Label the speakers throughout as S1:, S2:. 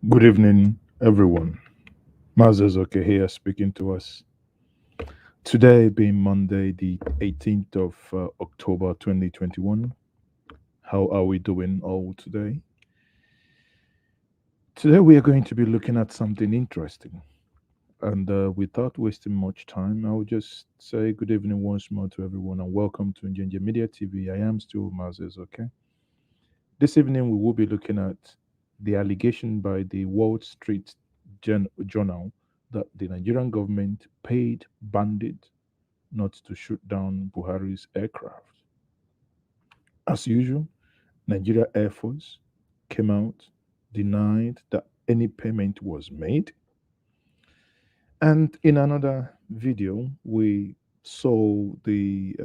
S1: Good evening, everyone. Mazes okay here speaking to us. Today being Monday, the 18th of October 2021. How are we doing all today? Today we are going to be looking at something interesting. And without wasting much time, I will just say good evening once more to everyone and welcome to Njenje Media TV. I am still Mazes okay. This evening we will be looking at the allegation by the Wall Street Journal that the Nigerian government paid bandits not to shoot down Buhari's aircraft. As usual, Nigeria Air Force came out, denied that any payment was made. And in another video, we saw the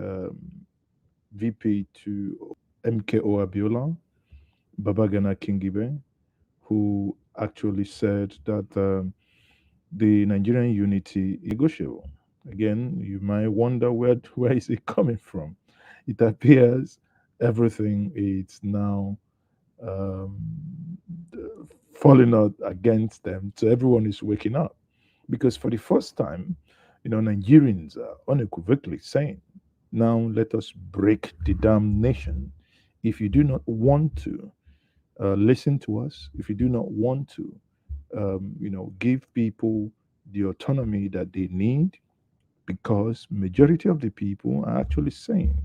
S1: VP to MKO Abiola, Babagana KingIbe, who actually said that the Nigerian unity is negotiable. Again, you might wonder where is it coming from. It appears everything is now um, falling out against them. So everyone is waking up because for the first time, Nigerians are unequivocally saying, "Now let us break the damn nation." If you do not want to listen to us, if you do not want to give people the autonomy that they need, because majority of the people are actually saying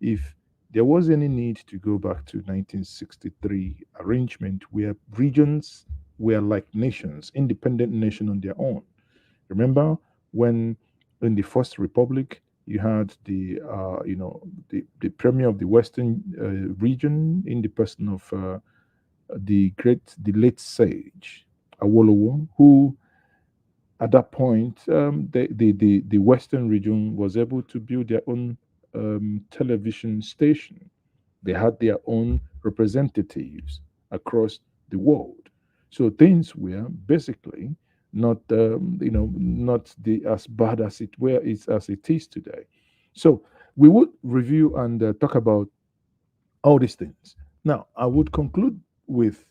S1: if there was any need to go back to 1963 arrangement where regions were like nations, independent nation on their own. Remember when in the First Republic you had the premier of the Western region in the person of the late sage Awolowo, who at that point the Western region was able to build their own television station. They had their own representatives across the world. So things were basically not not as bad as it is today. So we would review and talk about all these things. Now, I would conclude with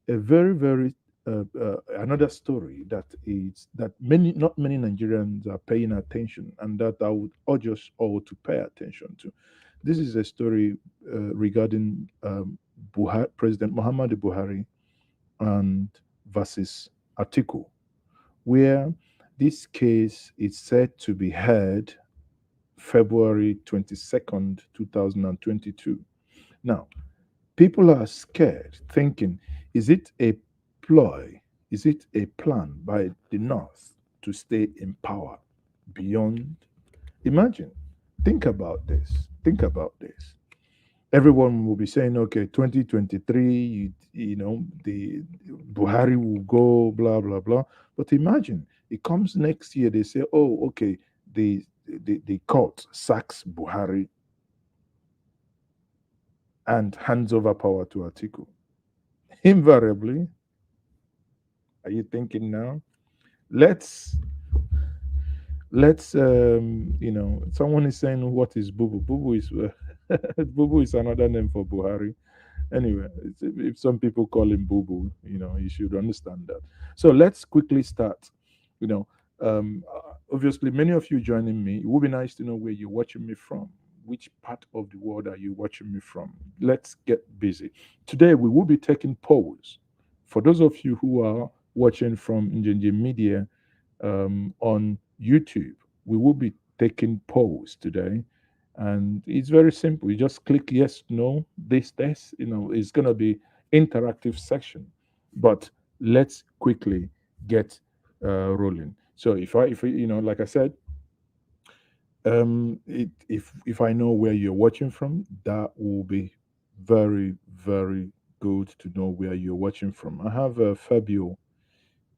S1: a very another story that not many Nigerians are paying attention, and that I would urge us all to pay attention to. This is a story regarding President Muhammadu Buhari and versus Atiku, where this case is said to be heard February 22nd, 2022. Now, people are scared, thinking, is it a ploy? Is it a plan by the North to stay in power beyond? Imagine, think about this. Think about this. Everyone will be saying, okay, 2023, the Buhari will go, blah, blah, blah. But imagine, it comes next year, they say, oh, okay, the court sacks Buhari and hands over power to Atiku. Invariably, are you thinking now? Let's someone is saying what is Bubu? Bubu is Bubu is another name for Buhari. Anyway, if some people call him Bubu, you should understand that. So let's quickly start. You know, obviously, many of you joining me. It would be nice to know where you're watching me from. Which part of the world are you watching me from? Let's get busy. Today, we will be taking polls. For those of you who are watching from Njenje Media on YouTube, we will be taking polls today. And it's very simple. You just click yes, no, this. It's going to be interactive section. But let's quickly get rolling. So like I said, if I know where you're watching from, that will be very good to know where you're watching from. I have Fabio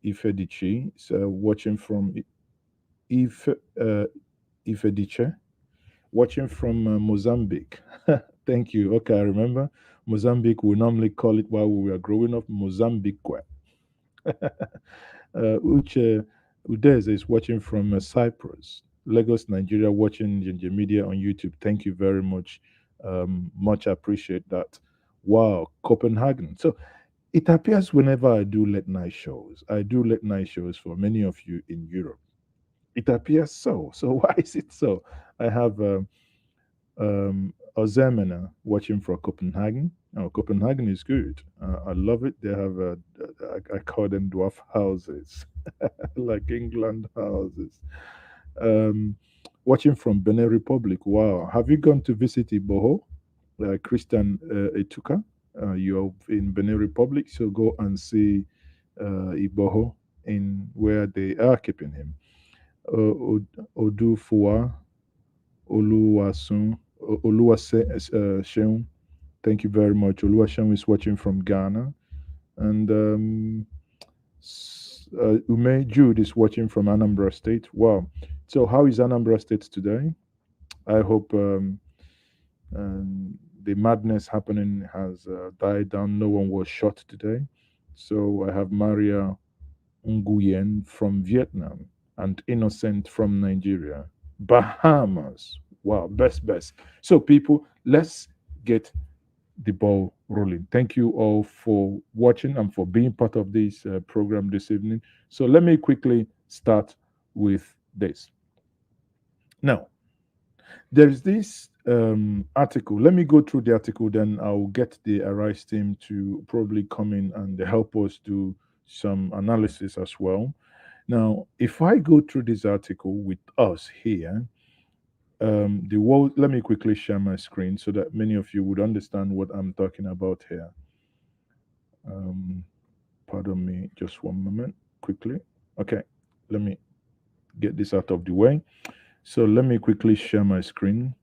S1: Ifedici, so watching from Ife, uh, Ifedice, watching from Mozambique. Thank you. Okay, I remember Mozambique. We normally call it while we were growing up Mozambique. Uche Udeze is watching from Cyprus, Lagos, Nigeria, watching Ginger Media on YouTube. Thank you very much. Much appreciate that. Wow, Copenhagen. So It appears whenever I do late night shows, I do late night shows for many of you in Europe. It appears so. So why is it so? I have Ozemena watching for Copenhagen. Oh, Copenhagen is good. I love it. They have, I call them dwarf houses, like England houses. Um, Watching from Benin Republic. Wow. Have you gone to visit Iboho? Christian Etuka? You're in Benin Republic, so go and see Iboho in where they are keeping him. Odufua, Oluwasun, Oluwaseun. Thank you very much. Oluwaseun is watching from Ghana. And Ume Jude is watching from Anambra State. Wow. So, how is Anambra State today? I hope the madness happening has died down. No one was shot today. So, I have Maria Nguyen from Vietnam and Innocent from Nigeria. Bahamas. Wow, best. So, people, let's get the ball rolling. Thank you all for watching and for being part of this program this evening. So, let me quickly start with this. Now, there is this article. Let me go through the article, then I'll get the Arise team to probably come in and help us do some analysis as well. Now, if I go through this article with us here, the world, let me quickly share my screen so that many of you would understand what I'm talking about here. Um, Pardon me, just one moment, quickly. Okay, let me get this out of the way. So let me quickly share my screen.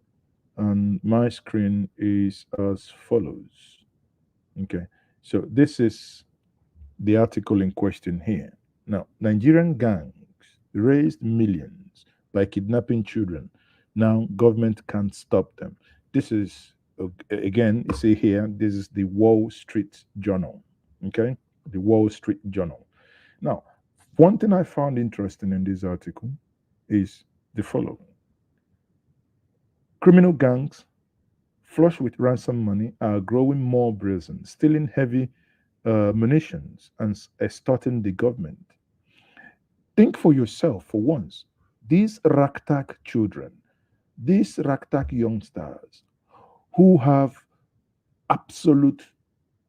S1: And my screen is as follows. Okay, so this is the article in question here. Now, Nigerian gangs raised millions by kidnapping children. Now, government can't stop them. This is, again, you see here, this is the Wall Street Journal. Okay, the Wall Street Journal. Now, one thing I found interesting in this article is the following: criminal gangs, flush with ransom money, are growing more brazen, stealing heavy munitions and extorting the government. Think for yourself for once. These ragtag children, these ragtag youngsters who have absolute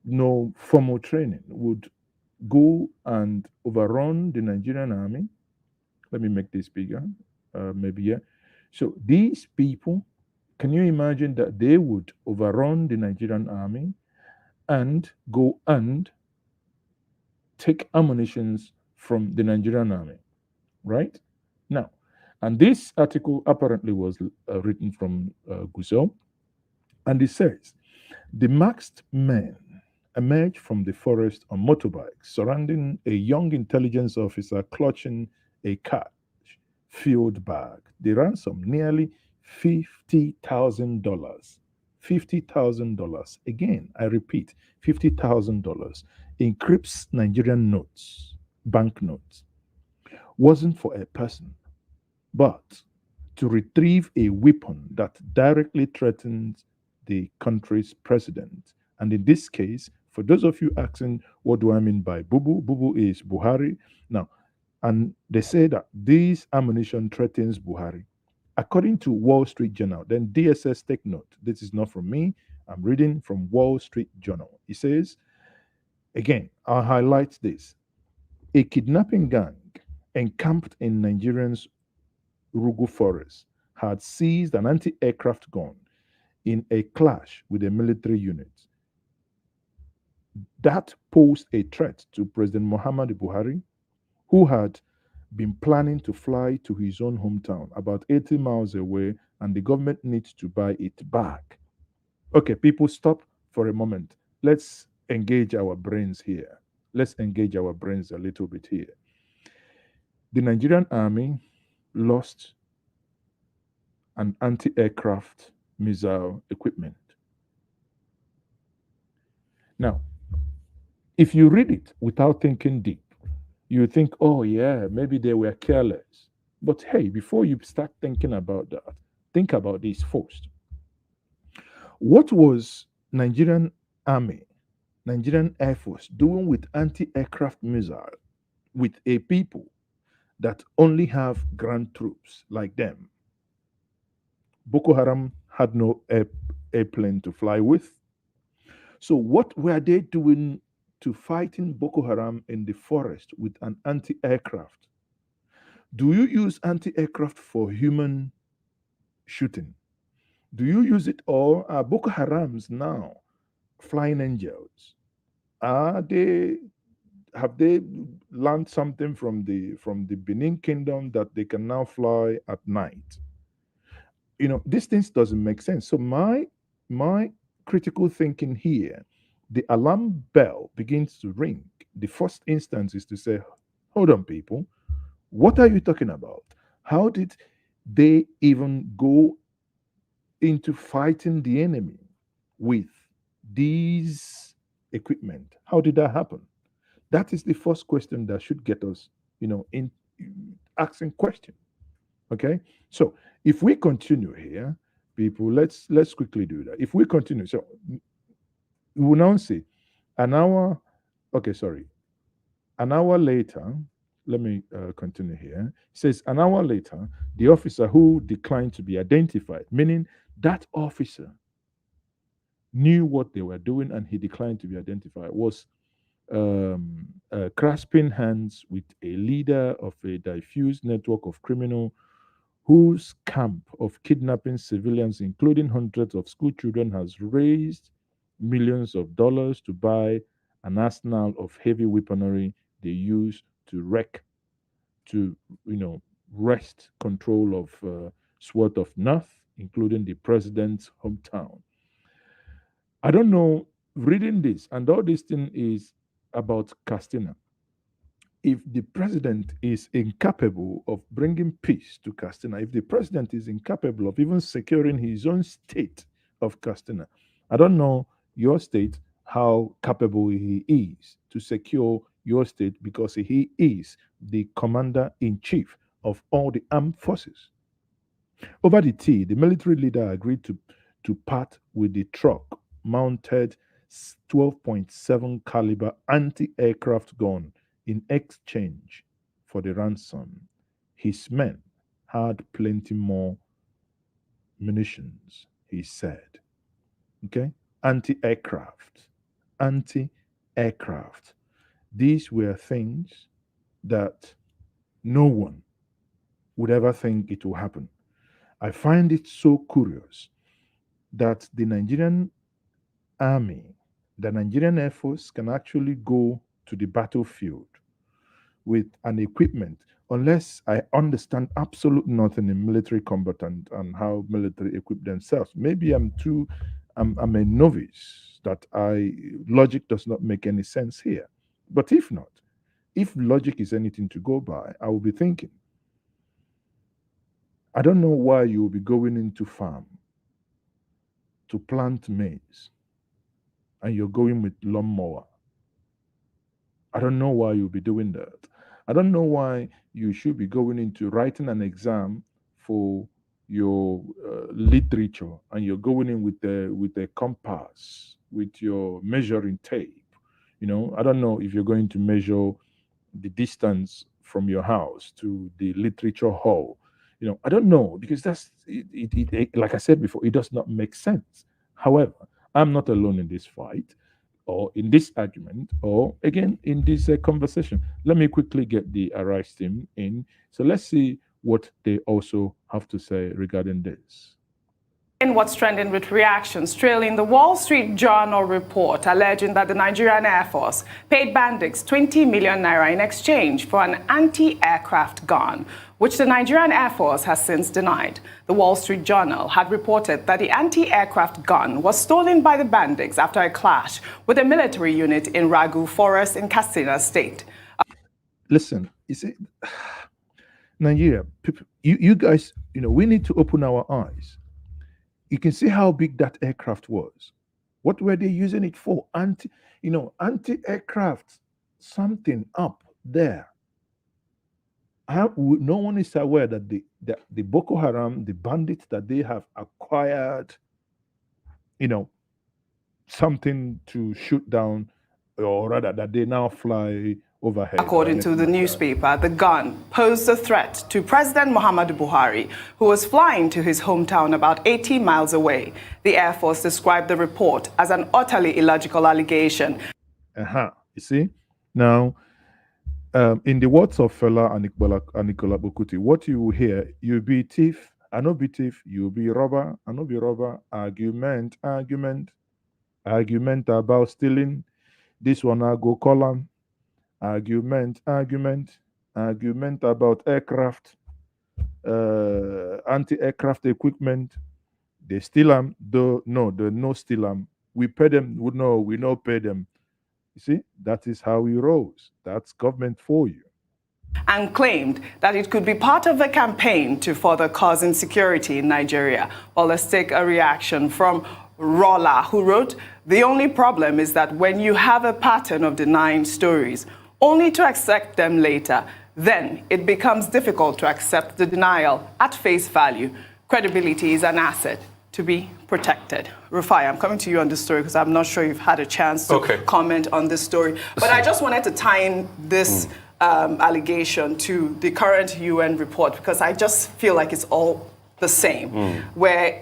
S1: no formal training would go and overrun the Nigerian army. Let me make this bigger. Maybe, yeah. So these people, can you imagine that they would overrun the Nigerian army and go and take ammunitions from the Nigerian army, right? Now, and this article apparently was written from Gusau, and it says the masked men emerged from the forest on motorbikes, surrounding a young intelligence officer clutching a cash filled bag. The ransom, nearly $50,000. $50,000. Again, I repeat, $50,000 encrypts Nigerian notes, banknotes, wasn't for a person, but to retrieve a weapon that directly threatens the country's president. And in this case, for those of you asking, what do I mean by Bubu? Bubu is Buhari. Now, and they say that this ammunition threatens Buhari. According to Wall Street Journal, then DSS take note. This is not from me. I'm reading from Wall Street Journal. It says, again, I'll highlight this. A kidnapping gang encamped in Nigerian's Rugu Forest had seized an anti aircraft gun in a clash with a military unit. That posed a threat to President Muhammadu Buhari, who had been planning to fly to his own hometown about 80 miles away, and the government needs to buy it back. Okay, people, stop for a moment. Let's engage our brains here. Let's engage our brains a little bit here. The Nigerian army lost an anti aircraft missile equipment. Now, if you read it without thinking deep, you think, oh, yeah, maybe they were careless. But hey, before you start thinking about that, think about this first. What was Nigerian army Nigerian Air Force doing with anti-aircraft missile with a people that only have ground troops like them? Boko Haram had no airplane to fly with. So what were they doing to fighting Boko Haram in the forest with an anti-aircraft? Do you use anti-aircraft for human shooting? Do you use it, or are Boko Harams now flying angels? Are they, have they learned something from the Benin Kingdom that they can now fly at night? These things doesn't make sense. So my critical thinking here, the alarm bell begins to ring. The first instance is to say, hold on, people, what are you talking about? How did they even go into fighting the enemy with these equipment? How did that happen? That is the first question that should get us, in asking question. Okay, so if we continue here, people, let's quickly do that. If we continue, so we will now say an hour. Okay, sorry, an hour later. Let me continue here. It says an hour later, the officer who declined to be identified, meaning that officer knew what they were doing and he declined to be identified, was grasping hands with a leader of a diffused network of criminal whose camp of kidnapping civilians, including hundreds of school children, has raised millions of dollars to buy an arsenal of heavy weaponry they use to to, wrest control of swath of North, including the president's hometown. I don't know, reading this, and all this thing is about Castina. If the president is incapable of bringing peace to Castina, if the president is incapable of even securing his own state of Castina, I don't know your state how capable he is to secure your state, because he is the commander in chief of all the armed forces. Over the tea, the military leader agreed to part with the truck mounted 12.7 caliber anti-aircraft gun in exchange for the ransom. His men had plenty more munitions, he said. Okay? Anti-aircraft. Anti-aircraft. These were things that no one would ever think it will happen. I find it so curious that the Nigerian army, the Nigerian Air Force can actually go to the battlefield with an equipment, unless I understand absolute nothing in military combatant and how military equip themselves. Maybe I'm a novice that I logic does not make any sense here. But if not, if logic is anything to go by, I will be thinking, I don't know why you will be going into farm to plant maize and you're going with lawnmower. I don't know why you'll be doing that. I don't know why you should be going into writing an exam for your literature and you're going in with a compass, with your measuring tape. I don't know if you're going to measure the distance from your house to the literature hall. I don't know, because like I said before, it does not make sense. However, I'm not alone in this fight or in this argument or again in this conversation. Let me quickly get the Arise team in. So let's see what they also have to say regarding this.
S2: In what's trending with reactions trailing the Wall Street Journal report alleging that the Nigerian Air Force paid bandits 20 million naira in exchange for an anti-aircraft gun, which the Nigerian Air Force has since denied. The Wall Street Journal had reported that the anti-aircraft gun was stolen by the bandits after a clash with a military unit in Ragu Forest in Katsina State.
S1: Listen, you see, Nigeria, people, you guys, we need to open our eyes. You can see how big that aircraft was. What were they using it for? Anti-aircraft, something up there. No one is aware that the Boko Haram, the bandits that they have acquired, something to shoot down, or rather that they now fly overhead.
S2: According to the newspaper, the gun posed a threat to President Muhammadu Buhari, who was flying to his hometown about 80 miles away. The Air Force described the report as an utterly illogical allegation.
S1: You see? Now, in the words of Fela and Nicola Bokuti, what you will hear, you'll be thief, I no be thief, you'll be robber, I no be robber, argument about stealing, this one I go column, argument about aircraft, anti-aircraft equipment, they steal them, they no steal them, we pay them, we no pay them. You see, that is how he rose. That's government for you.
S2: And claimed that it could be part of a campaign to further cause insecurity in Nigeria. Well, let's take a reaction from Rolla, who wrote, "The only problem is that when you have a pattern of denying stories, only to accept them later, then it becomes difficult to accept the denial at face value. Credibility is an asset to be protected." Rufai, I'm coming to you on this story because I'm not sure you've had a chance to comment on this story. But I just wanted to tie in this allegation to the current UN report, because I just feel like it's all the same, where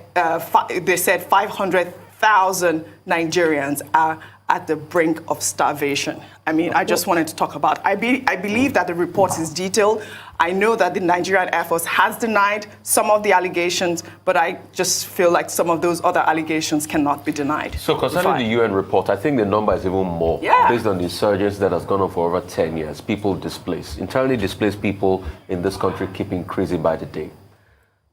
S2: they said 500,000 Nigerians are at the brink of starvation. I mean, I just wanted to talk about, I believe that the report is detailed. I know that the Nigerian Air Force has denied some of the allegations, but I just feel like some of those other allegations cannot be denied.
S3: So concerning the UN report, I think the number is even more, based on the insurgence that has gone on for over 10 years. People displaced, internally displaced people in this country keep increasing by the day.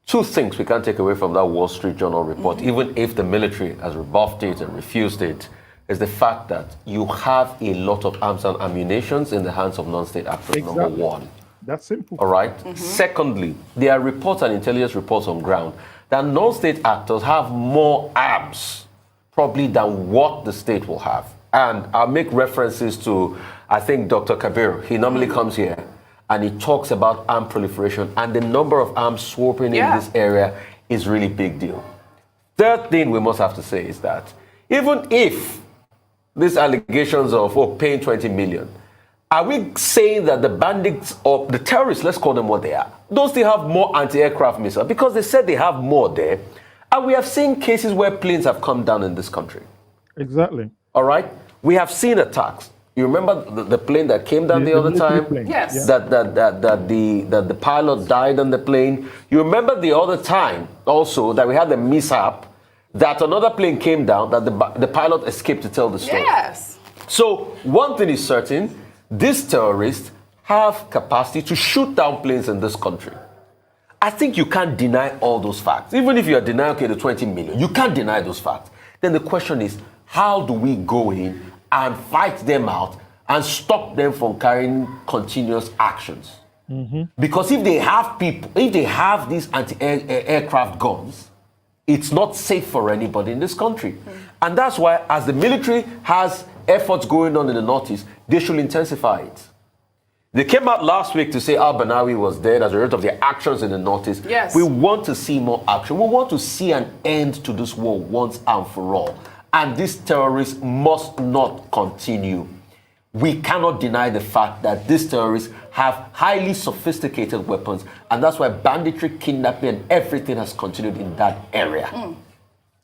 S3: Two things we can't take away from that Wall Street Journal report, even if the military has rebuffed it and refused it, is the fact that you have a lot of arms and ammunition in the hands of non-state actors, number one.
S1: That's simple.
S3: All right? Secondly, there are reports and intelligence reports on ground that non-state actors have more arms, probably, than what the state will have. And I'll make references to, I think, Dr. Kabir. He normally comes here and he talks about armed proliferation, and the number of arms swapping in this area is really big deal. Third thing we must have to say is that even if these allegations of paying 20 million, are we saying that the bandits or the terrorists, let's call them what they are, don't they have more anti-aircraft missiles? Because they said they have more there. And we have seen cases where planes have come down in this country.
S1: Exactly.
S3: All right? We have seen attacks. You remember the plane that came down the other time?
S2: Yes.
S3: That the pilot died on the plane. You remember the other time also that we had the mishap that another plane came down, that the pilot escaped to tell the story.
S2: Yes.
S3: So one thing is certain, these terrorists have capacity to shoot down planes in this country. I think you can't deny all those facts. Even if you are denying, the 20 million, you can't deny those facts. Then the question is, how do we go in and fight them out and stop them from carrying continuous actions? Because if they have people, if they have these anti-aircraft guns, it's not safe for anybody in this country. And that's why, as the military has efforts going on in the Northeast, they should intensify it. They came out last week to say al-Banawi was dead as a result of their actions in the Northeast.
S2: Yes.
S3: We want to see more action. We want to see an end to this war once and for all. And these terrorists must not continue. We cannot deny the fact that these terrorists have highly sophisticated weapons, and that's why banditry, kidnapping, and everything has continued in that area.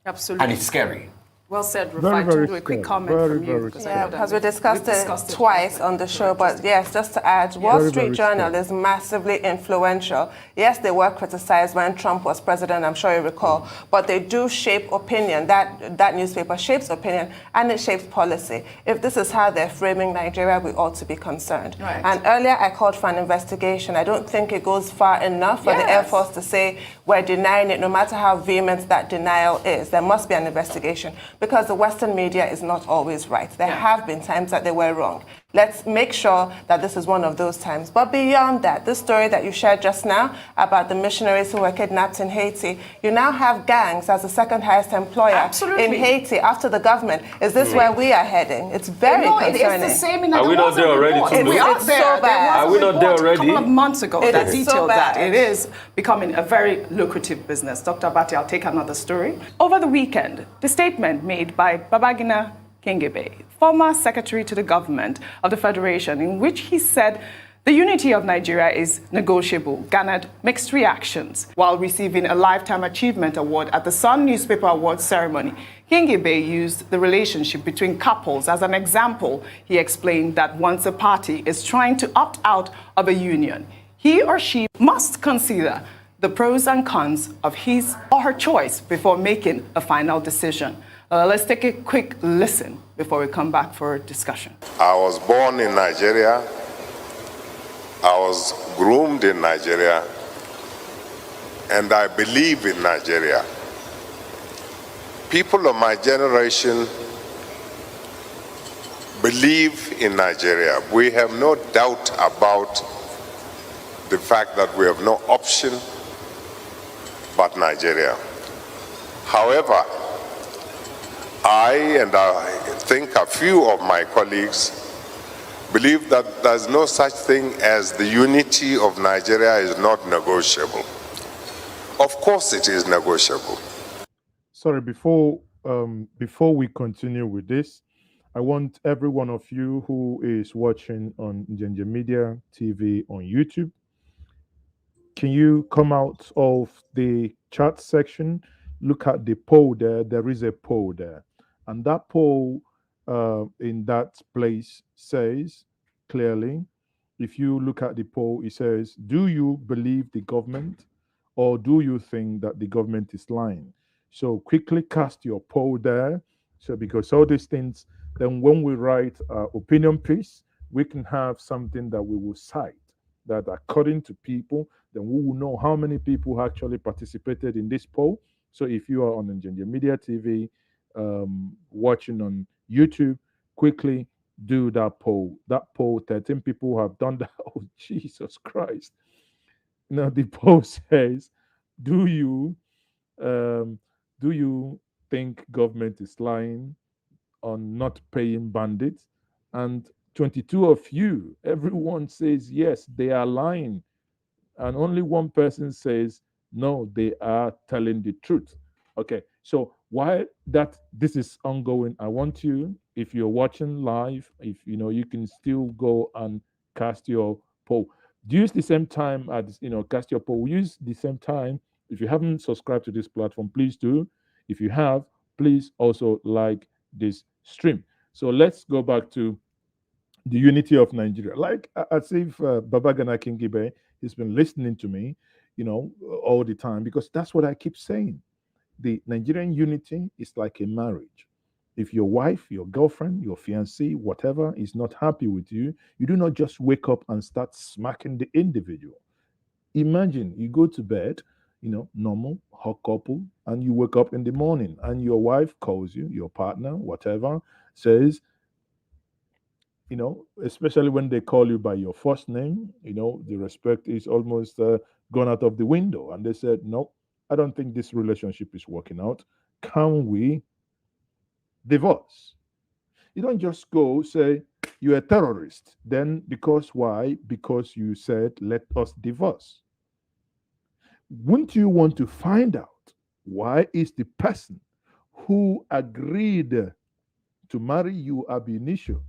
S2: Absolutely.
S3: And it's scary.
S2: Well said, Rufai. To do a quick comment from you.
S4: Because we discussed it twice on the show, but yes, just to add, Wall Street Journal is massively influential. Yes, they were criticized when Trump was president, I'm sure you recall, but they do shape opinion. That newspaper shapes opinion, and it shapes policy. If this is how they're framing Nigeria, we ought to be concerned.
S2: Right.
S4: And earlier I called for an investigation. I don't think it goes far enough for the Air Force to say we're denying it, no matter how vehement that denial is. There must be an investigation, because the Western media is not always right. There have been times that they were wrong. Let's make sure that this is one of those times. But beyond that, this story that you shared just now about the missionaries who were kidnapped in Haiti, you now have gangs as the second highest employer in Haiti after the government. Is this where we are heading? It's very concerning.
S2: It is the same.
S3: Are we not there already?
S2: We are there.
S4: So bad.
S2: Are we not there already? A couple of months ago that detailed that. It is becoming a very lucrative business. Dr. Abati, I'll take another story. Over the weekend, the statement made by Babagana KingIbe, former secretary to the government of the Federation, in which he said the unity of Nigeria is negotiable, garnered mixed reactions. While receiving a Lifetime Achievement Award at the Sun Newspaper Awards ceremony, KingIbe used the relationship between couples as an example. He explained that once a party is trying to opt out of a union, he or she must consider the pros and cons of his or her choice before making a final decision. Let's take a quick listen before we come back for a discussion.
S5: I was born in Nigeria. I was groomed in Nigeria. And I believe in Nigeria. People of my generation believe in Nigeria. We have no doubt about the fact that we have no option but Nigeria. However, I think a few of my colleagues believe that there's no such thing as the unity of Nigeria is not negotiable. Of course it is negotiable.
S1: Sorry, before we continue with this, I want every one of you who is watching on Njenje Media TV on YouTube, can you come out of the chat section? Look at the poll there. There is a poll there. And that poll in that place says clearly, if you look at the poll, it says, do you believe the government or do you think that the government is lying? So quickly cast your poll there. So because all these things, then when we write opinion piece, we can have something that we will cite that according to people, then we will know how many people actually participated in this poll. So if you are on Njenje Media TV, watching on YouTube, quickly do that poll. That poll, 13 people have done that. Oh, Jesus Christ. Now the poll says, do you think government is lying on not paying bandits? And 22 of you, everyone says yes, they are lying. And only one person says no, they are telling the truth. Okay, so while this is ongoing, I want you, if you're watching live, if you can still go and cast your poll. Use the same time as cast your poll. Use the same time. If you haven't subscribed to this platform, please do. If you have, please also like this stream. So let's go back to the unity of Nigeria. Like as if Babagana KingIbe has been listening to me, all the time, because that's what I keep saying. The Nigerian unity is like a marriage. If your wife, your girlfriend, your fiancé, whatever, is not happy with you, you do not just wake up and start smacking the individual. Imagine you go to bed, normal, hot couple, and you wake up in the morning and your wife calls you, your partner, whatever, says, especially when they call you by your first name, the respect is almost gone out of the window. And they said, no, I don't think this relationship is working out. Can we divorce? You don't just go say, you're a terrorist. Then why? Because you said, let us divorce. Wouldn't you want to find out why is the person who agreed to marry you ab initio?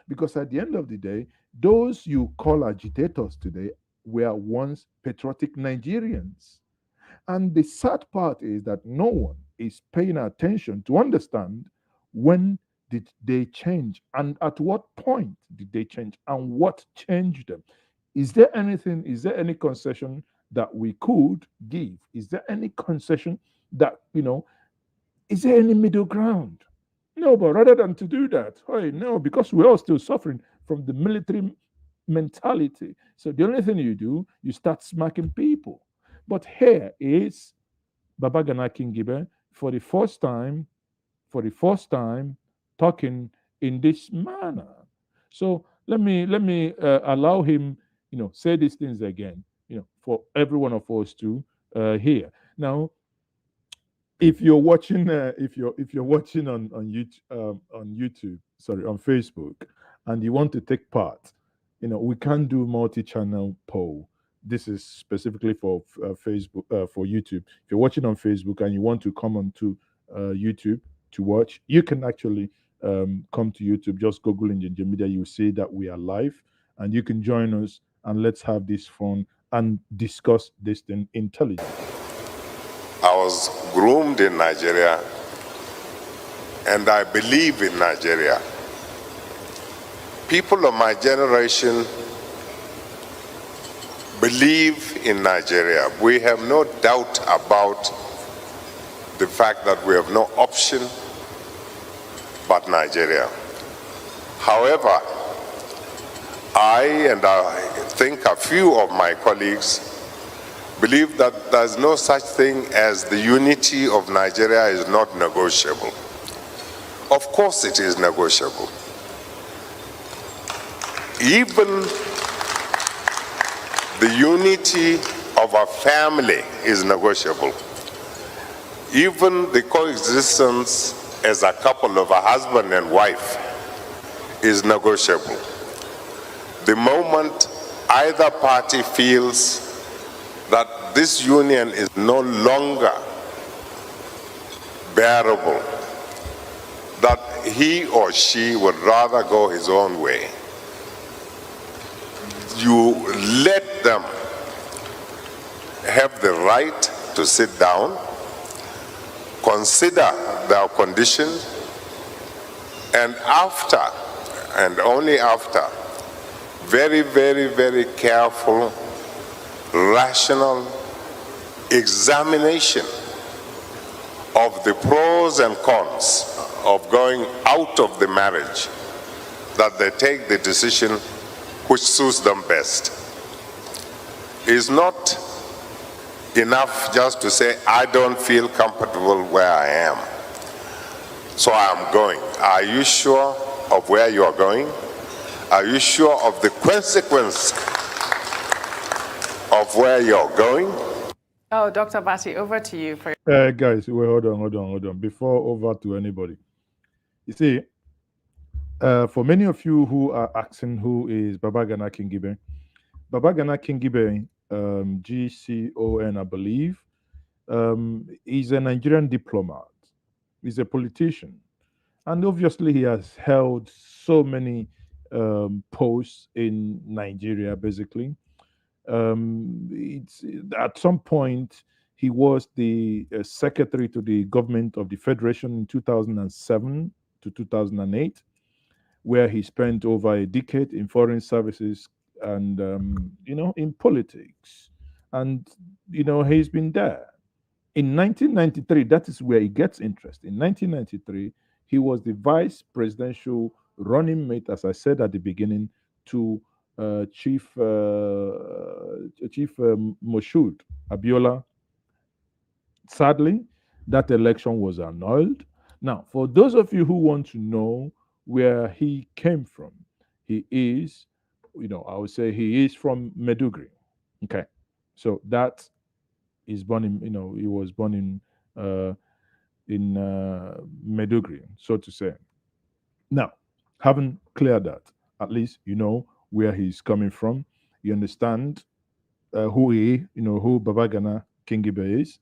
S1: Because at the end of the day, those you call agitators today were once patriotic Nigerians. And the sad part is that no one is paying attention to understand when did they change and at what point did they change and what changed them. Is there any concession that we could give? Is there any concession that, is there any middle ground? No, but rather than to do that, no, because we're all still suffering from the military mentality. So the only thing you do, you start smacking people. But here is Babagana KingIbe for the first time talking in this manner. So let me allow him, say these things again, for every one of us to hear. Now, if you're watching, if you're watching on YouTube, sorry, on Facebook, and you want to take part, we can do multi-channel poll. This is specifically for Facebook, for YouTube. If you're watching on Facebook and you want to come onto YouTube to watch, you can actually come to YouTube. Just Google Njenje Media. You'll see that we are live, and you can join us, and let's have this fun and discuss this thing intelligently.
S5: I was groomed in Nigeria, and I believe in Nigeria. People of my generation believe in Nigeria. We have no doubt about the fact that we have no option but Nigeria. However, I think a few of my colleagues believe that there's no such thing as the unity of Nigeria is not negotiable. Of course it is negotiable. Even the unity of a family is negotiable. Even the coexistence as a couple of a husband and wife is negotiable. The moment either party feels that this union is no longer bearable, that he or she would rather go his own way, you let them have the right to sit down, consider their conditions, and after, and only after, very, very, very careful, rational examination of the pros and cons of going out of the marriage, that they take the decision which suits them best. It's not enough just to say, I don't feel comfortable where I am, so I'm going. Are you sure of where you are going? Are you sure of the consequence of where you're going?
S2: Oh, Dr. Bati, over to you.
S1: Guys, wait, hold on. Before over to anybody. You see, for many of you who are asking who is Babagana KingIbe, Babagana KingIbe, GCON, I believe, is a Nigerian diplomat. He's a politician. And obviously he has held so many posts in Nigeria, basically. It's at some point he was the secretary to the government of the federation in 2007 to 2008, where he spent over a decade in foreign services and in politics, and he's been there. In 1993, that is where he gets interest. In 1993, he was the vice presidential running mate, as I said at the beginning, to Chief Moshood Abiola. Sadly, that election was annulled. Now, for those of you who want to know where he came from, he is, I would say he is from Meduguri. Okay, so that is born in, he was born in Meduguri, so to say. Now, having cleared that, at least you know where he's coming from. You understand who Babagana KingIbe is.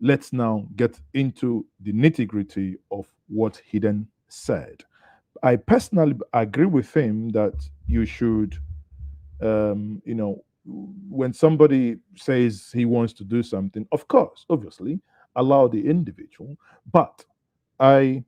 S1: Let's now get into the nitty-gritty of what he then said. I personally agree with him that you should, when somebody says he wants to do something, of course, obviously, allow the individual. But I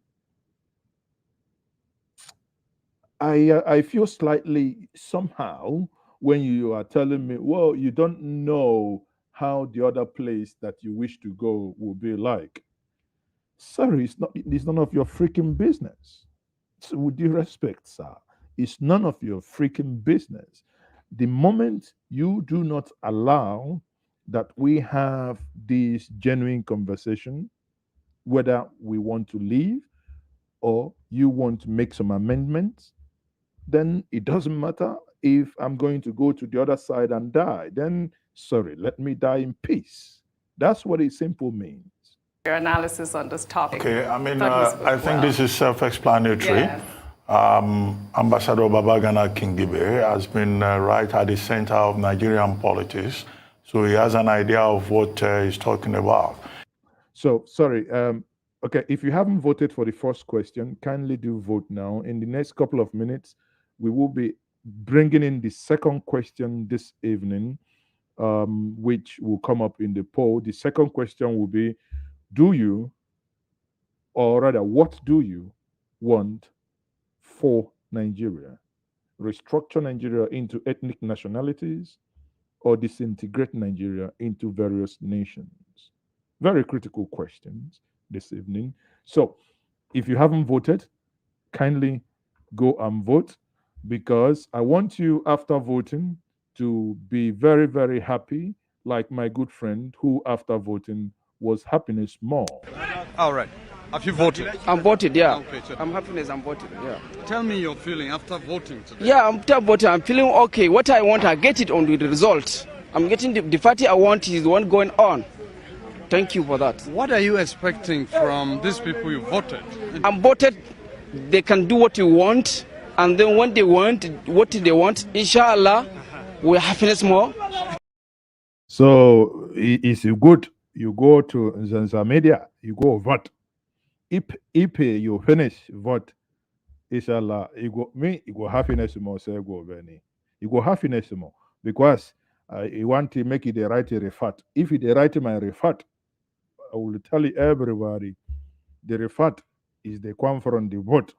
S1: feel slightly somehow when you are telling me, well, you don't know how the other place that you wish to go will be like. Sorry, it's none of your freaking business. So with due respect, sir, it's none of your freaking business. The moment you do not allow that we have this genuine conversation, whether we want to leave or you want to make some amendments, then it doesn't matter if I'm going to go to the other side and die. Then, sorry, let me die in peace. That's what it simple means.
S2: Your analysis on this topic.
S6: Okay, I mean, I think this is self-explanatory.
S2: Yes.
S6: Ambassador Babagana KingIbe has been right at the center of Nigerian politics, so he has an idea of what he's talking about.
S1: So, sorry, okay, if you haven't voted for the first question, kindly do vote now. In the next couple of minutes, we will be bringing in the second question this evening, which will come up in the poll. The second question will be, do you, or rather, what do you want for Nigeria? Restructure Nigeria into ethnic nationalities or disintegrate Nigeria into various nations? Very critical questions this evening. So if you haven't voted, kindly go and vote, because I want you, after voting, to be very, very happy, like my good friend who, after voting, was happiness more.
S7: All right. Have you voted?
S8: I'm voted, yeah.
S7: Okay, so
S8: I'm happiness, I'm voted, yeah.
S7: tell me your feeling after voting today.
S8: Yeah, after voting, I'm feeling okay. What I want, I get it on the result. I'm getting the party I want is the one going on. Thank you for that.
S7: What are you expecting from these people you voted?
S8: I'm voted, they can do what you want, and then when they want, what they want, inshallah, we'll happiness more.
S1: So it's good. You go to Zanza Media, you go vote. If you finish vote, inshallah, you go happiness more, say go Benny. You go happiness more, because you want to make it the right refat. If it the right my refat, I will tell everybody, the refat is the come from the vote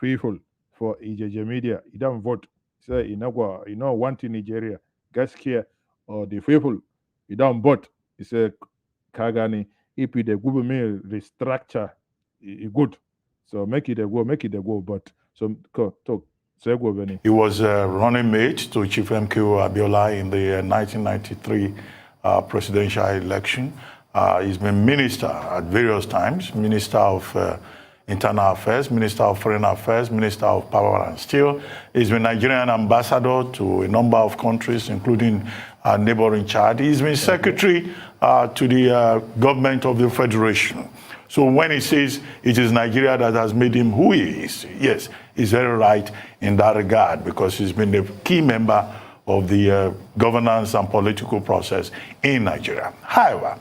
S1: people for Njenje Media. You don't vote. Say you know want in Nigeria, gaskiya, or the people you don't vote. You say Kagani, if the government restructure, good. So make it a go. But so talk. Say go Benny.
S6: He was running mate to Chief MKO Abiola in the 1993 presidential election. He's been minister at various times, Minister of Internal Affairs, Minister of Foreign Affairs, Minister of Power and Steel. He's been Nigerian ambassador to a number of countries, including neighboring Chad. He's been secretary to the government of the Federation. So when he says it is Nigeria that has made him who he is, yes, he's very right in that regard, because he's been a key member of the governance and political process in Nigeria. However,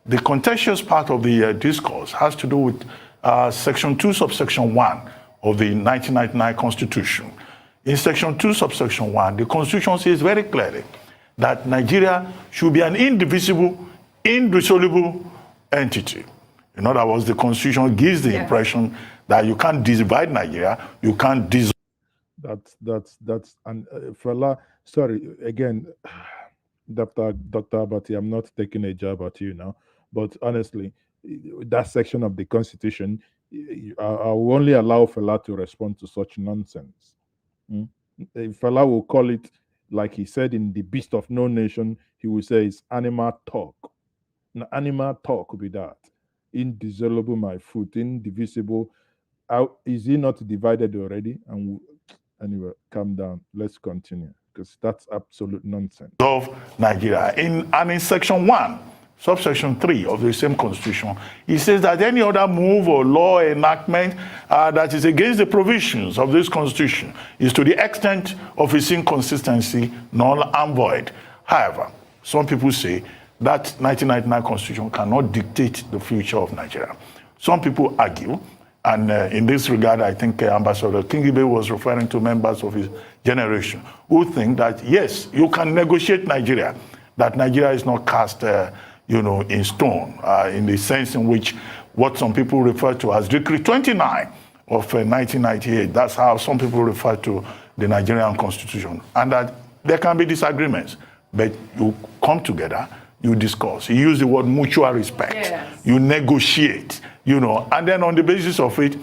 S6: the contentious part of the discourse has to do with Section 2, subsection 1 of the 1999 Constitution. In Section 2, subsection 1, the Constitution says very clearly that Nigeria should be an indivisible, indissoluble entity. In other words, the Constitution gives the impression that you can't divide Nigeria, you can't dissolve.
S1: That's and fella, sorry again, Dr. Abati, I'm not taking a jab at you now, but honestly, that section of the Constitution, I will only allow fella to respond to such nonsense. Fella will call it, like he said in The Beast of No Nation, he will say it's animal talk. Now, animal talk will be that. Indissoluble my foot, indivisible. Is he not divided already? And anyway, calm down. Let's continue, because that's absolute nonsense.
S6: Of Nigeria. And in Section 1, subsection 3 of the same Constitution, it says that any other move or law enactment that is against the provisions of this Constitution is to the extent of its inconsistency null and void. However, some people say that 1999 Constitution cannot dictate the future of Nigeria. Some people argue, and in this regard, I think Ambassador KingIbe was referring to members of his generation who think that, yes, you can negotiate Nigeria, that Nigeria is not cast in stone, in the sense in which what some people refer to as Decree 29 of 1998, that's how some people refer to the Nigerian Constitution, and that there can be disagreements, but you come together, you discuss. You use the word mutual respect. Yes. You negotiate, and then on the basis of it,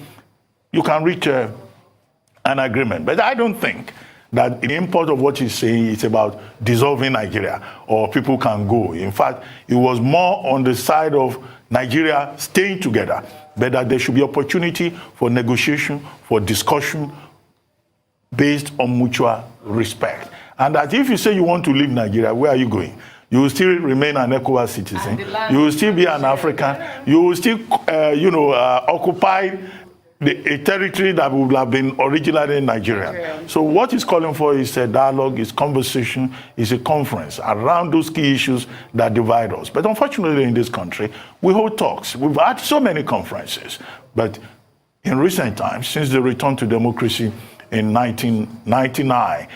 S6: you can reach an agreement. But I don't think that the import of what he's saying is about dissolving Nigeria or people can go. In fact, it was more on the side of Nigeria staying together, but that there should be opportunity for negotiation, for discussion, based on mutual respect. And that if you say you want to leave Nigeria, where are you going? You will still remain an ECOWAS citizen. You will still be an African. You will still, occupy a territory that would have been originally Nigerian. So what he's calling for is a dialogue, is conversation, is a conference around those key issues that divide us. But unfortunately in this country, we hold talks. We've had so many conferences. But in recent times, since the return to democracy in 1999,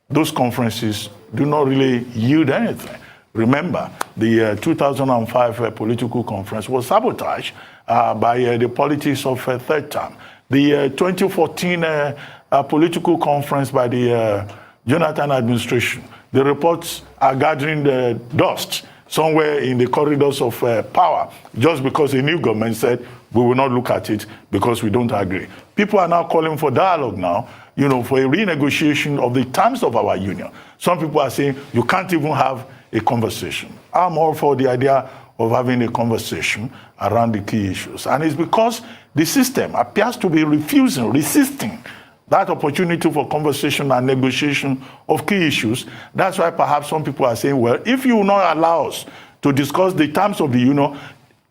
S6: those conferences do not really yield anything. Remember, the 2005 political conference was sabotaged by the politics of third term. The 2014 political conference by the Jonathan administration, the reports are gathering the dust somewhere in the corridors of power, just because a new government said, we will not look at it because we don't agree. People are now calling for dialogue now, for a renegotiation of the terms of our union. Some people are saying you can't even have a conversation. I'm all for the idea of having a conversation around the key issues. And it's because the system appears to be resisting that opportunity for conversation and negotiation of key issues. That's why perhaps some people are saying, well, if you will not allow us to discuss the terms of the union,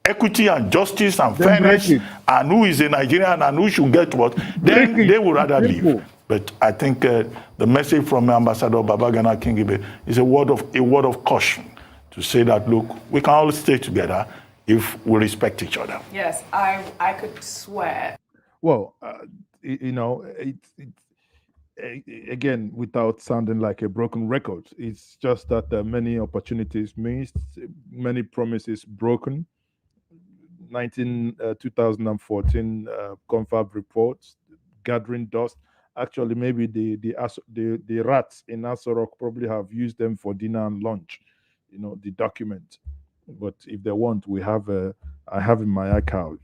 S6: equity and justice and fairness, and who is a Nigerian and who should get what, then they would rather leave. But I think the message from Ambassador Babagana KingIbe is a word of caution to say that, look, we can all stay together if we respect each other.
S2: Yes, I could swear.
S1: Well, again, without sounding like a broken record, it's just that many opportunities missed, many promises broken. 2014 confab reports, gathering dust. Actually, maybe the rats in Asorok probably have used them for dinner and lunch, the document. But if they want, I have in my archive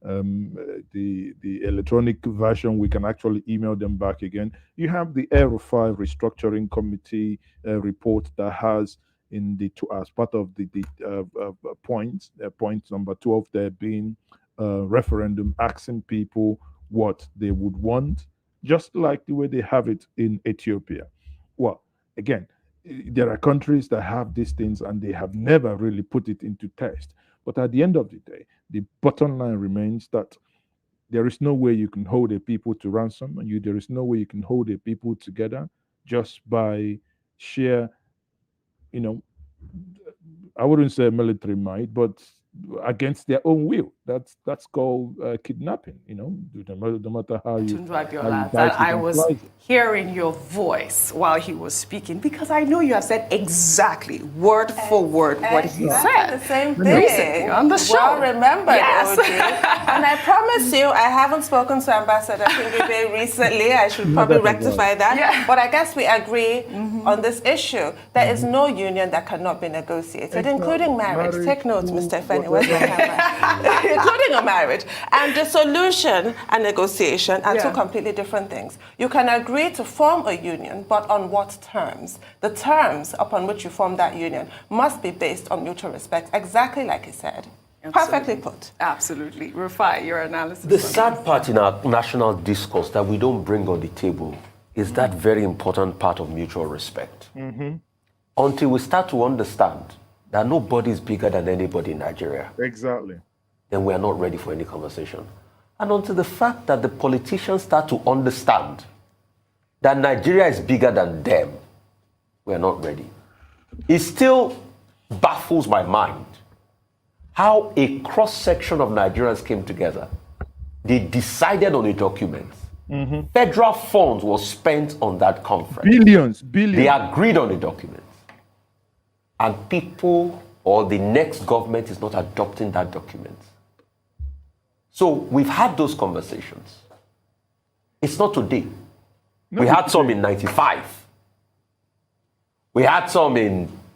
S1: the electronic version. We can actually email them back again. You have the Air-5 restructuring committee report that has as part of the points, point number 12 there being referendum asking people what they would want, just like the way they have it in Ethiopia. Well, again, there are countries that have these things and they have never really put it into test. But at the end of the day, the bottom line remains that there is no way you can hold a people to ransom, and there is no way you can hold a people together just by sheer, I wouldn't say military might, but against their own will. That's called kidnapping. No matter how you.
S2: I was hearing your voice while he was speaking, because I know you have said exactly word for word what he said.
S4: The same thing
S2: recently on the show.
S4: Well remembered,
S2: yes.
S4: And I promise you, I haven't spoken to Ambassador KingIbe recently. I should probably rectify that. Yeah. But I guess we agree on this issue. There is no union that cannot be negotiated, including marriage. Take notes, Mr. Fenny. Where's the camera? Including a marriage. And dissolution and negotiation are two completely different things. You can agree to form a union, but on what terms? The terms upon which you form that union must be based on mutual respect, exactly like he said. Absolutely. Perfectly put.
S2: Absolutely. Rufai, your analysis.
S3: The sad part in our national discourse that we don't bring on the table is that very important part of mutual respect. Until we start to understand that nobody is bigger than anybody in Nigeria.
S1: Exactly.
S3: Then we are not ready for any conversation. And until the fact that the politicians start to understand that Nigeria is bigger than them, we are not ready. It still baffles my mind how a cross-section of Nigerians came together. They decided on a document. Federal funds were spent on that conference.
S1: Billions.
S3: They agreed on a document. And people or the next government is not adopting that document. So we've had those conversations. It's not today. We had some in 95. We had some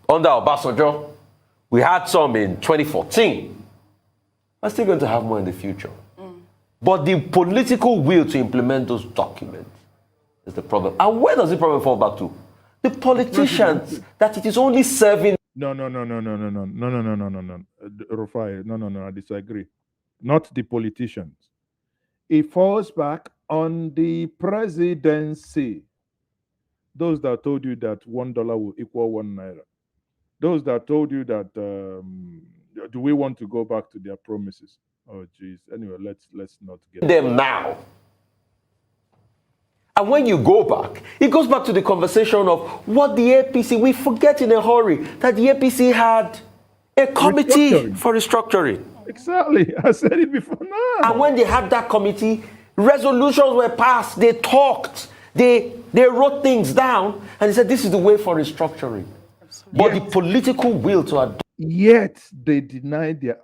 S3: under Obasanjo. We had some in 2014. We're still going to have more in the future. But the political will to implement those documents is the problem. And where does the problem fall back to? The politicians, that it is only serving.
S1: No, Rufai, no, I disagree. Not the politicians. It falls back On the presidency, those that told you that $1 will equal 1 naira, those that told you that do we want to go back to their promises? Oh, geez. Anyway, let's not get
S3: them now. And when you go back, it goes back to the conversation of what the APC, we forget in a hurry that the APC had a committee for restructuring.
S1: Exactly. I said it before now.
S3: And when they had that committee, resolutions were passed, they talked, they wrote things down, and they said this is the way for restructuring. But the political will to adopt.
S1: Yet they denied their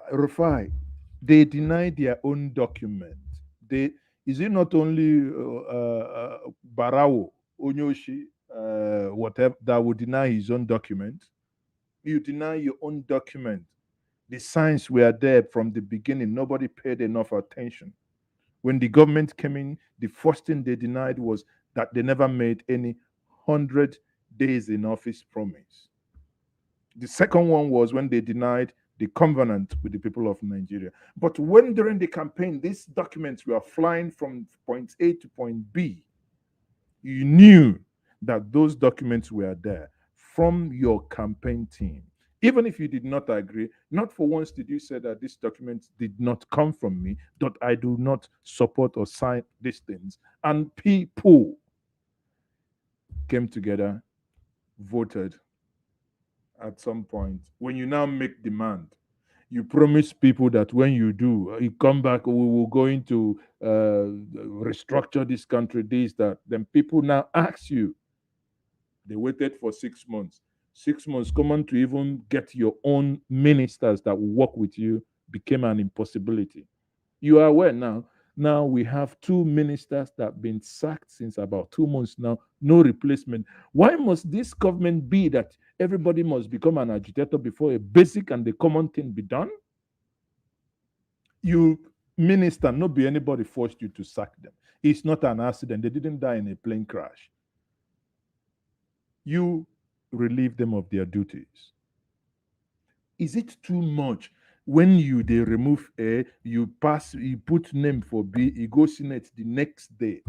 S1: they denied their own document. Is it not only Barawo, Onyoshi, whatever, that would deny his own document? You deny your own document. The signs were there from the beginning. Nobody paid enough attention. When the government came in, the first thing they denied was that they never made any 100 days in office promise. The second one was when they denied the covenant with the people of Nigeria. But when during the campaign, these documents were flying from point A to point B, you knew that those documents were there from your campaign team. Even if you did not agree, not for once did you say that this document did not come from me, that I do not support or sign these things. And people came together, voted. At some point, when you now make demand, you promise people that when you do, you come back, we will go into restructure this country, this, that. Then people now ask you. They waited for 6 months. 6 months, come on, to even get your own ministers that will work with you became an impossibility. You are aware now. Now we have 2 ministers that have been sacked since about 2 months now, no replacement. Why must this government be that everybody must become an agitator before a basic and the common thing be done? You minister, not be anybody forced you to sack them. It's not an accident. They didn't die in a plane crash. You relieve them of their duties. Is it too much? When they remove A, you put name for B, you go Senate the next day.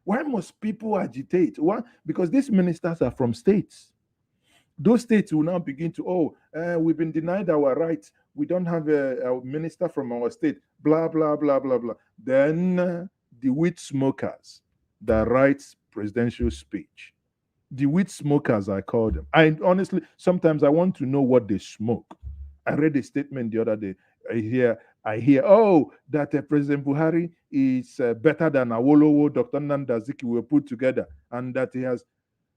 S1: Why must people agitate? Why? Because these ministers are from states. Those states will now begin to, we've been denied our rights. We don't have a minister from our state, blah, blah, blah, blah, blah. Then the weed smokers that writes presidential speech. The weed smokers, I call them. I honestly, sometimes I want to know what they smoke. I read a statement the other day. I hear, that President Buhari is better than Awolowo, Dr. Nanda Azikiwe put together, and that he has.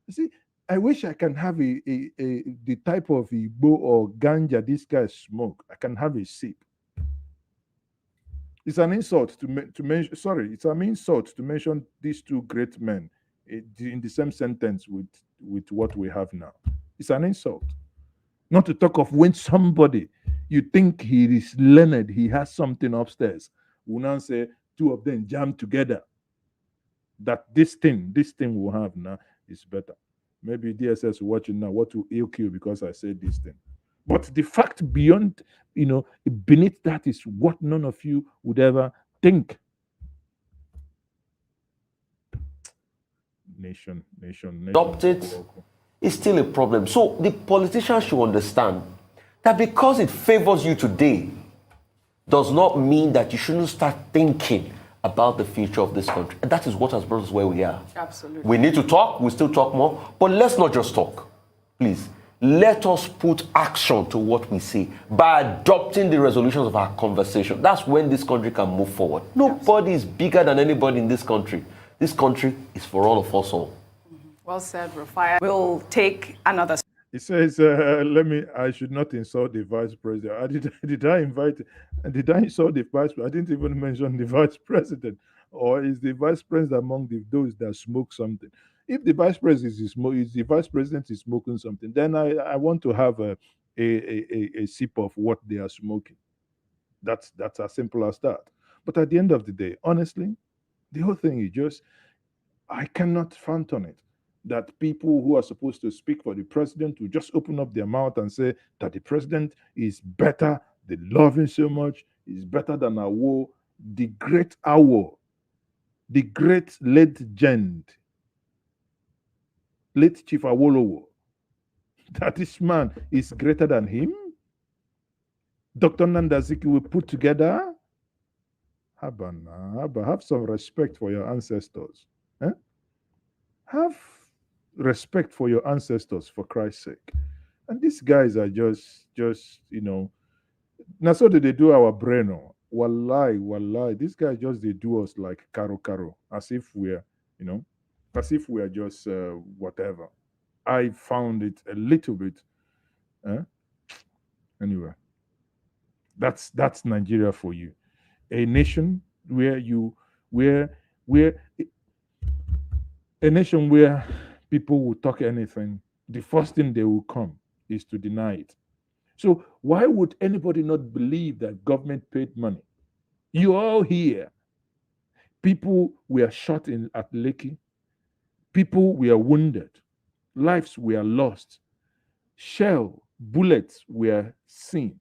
S1: You see, I wish I can have the type of Igbo or ganja this guy smoke. I can have a sip. It's an insult to mention. Sorry, it's an insult to mention these 2 great men in the same sentence with what we have now. It's an insult. Not to talk of when somebody you think he is learned, he has something upstairs, will now say 2 of them jam together. That this thing we'll have now is better. Maybe DSS watching now what to AQ because I said this thing. But the fact beyond, beneath that is what none of you would ever think. Nation.
S3: Adopted is still a problem. So the politicians should understand that because it favors you today does not mean that you shouldn't start thinking about the future of this country. And that is what has brought us where we are.
S2: Absolutely.
S3: We need to talk, we'll still talk more, but let's not just talk. Please, let us put action to what we say by adopting the resolutions of our conversation. That's when this country can move forward. Nobody is bigger than anybody in this country. This country is for all of us all.
S2: Well said, Rufai. We'll take another.
S1: It says, I should not insult the vice president. Did I insult the vice president? I didn't even mention the vice president. Or is the vice president among those that smoke something? If the vice president is smoking something, then I want to have a sip of what they are smoking. That's as simple as that. But at the end of the day, honestly, the whole thing is just, I cannot fathom it. That people who are supposed to speak for the president will just open up their mouth and say that the president is better, they love him so much, he's better than Awo, the great Awo, the great legend, late Chief Awolowo, that this man is greater than him? Dr. Nnamdi Azikiwe put together? Haba, have some respect for your ancestors. Eh? Have respect for your ancestors, for Christ's sake. And these guys are just now so did they do our brain. Oh. Wallahi. These guys just they do us like caro, as if we're, as if we are just whatever. I found it a little bit. Anyway, that's Nigeria for you. A nation where a nation where people will talk anything, the first thing they will come is to deny it. So why would anybody not believe that government paid money? You all here. People were shot at Lekki. People were wounded. Lives were lost. Shell, bullets were seen.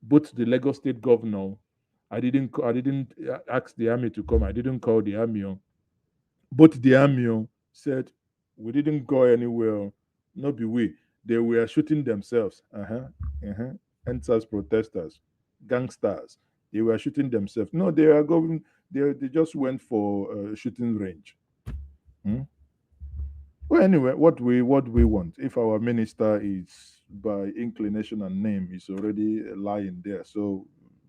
S1: Both the Lagos State governor, I didn't ask the army to come. I didn't call the army on. But the army said, we didn't go anywhere. No be we. They were shooting themselves. Endsars protesters, gangsters. They were shooting themselves. No, they are going. They just went for a shooting range. Well, anyway, what we want. If our minister is by inclination and name is already lying there, so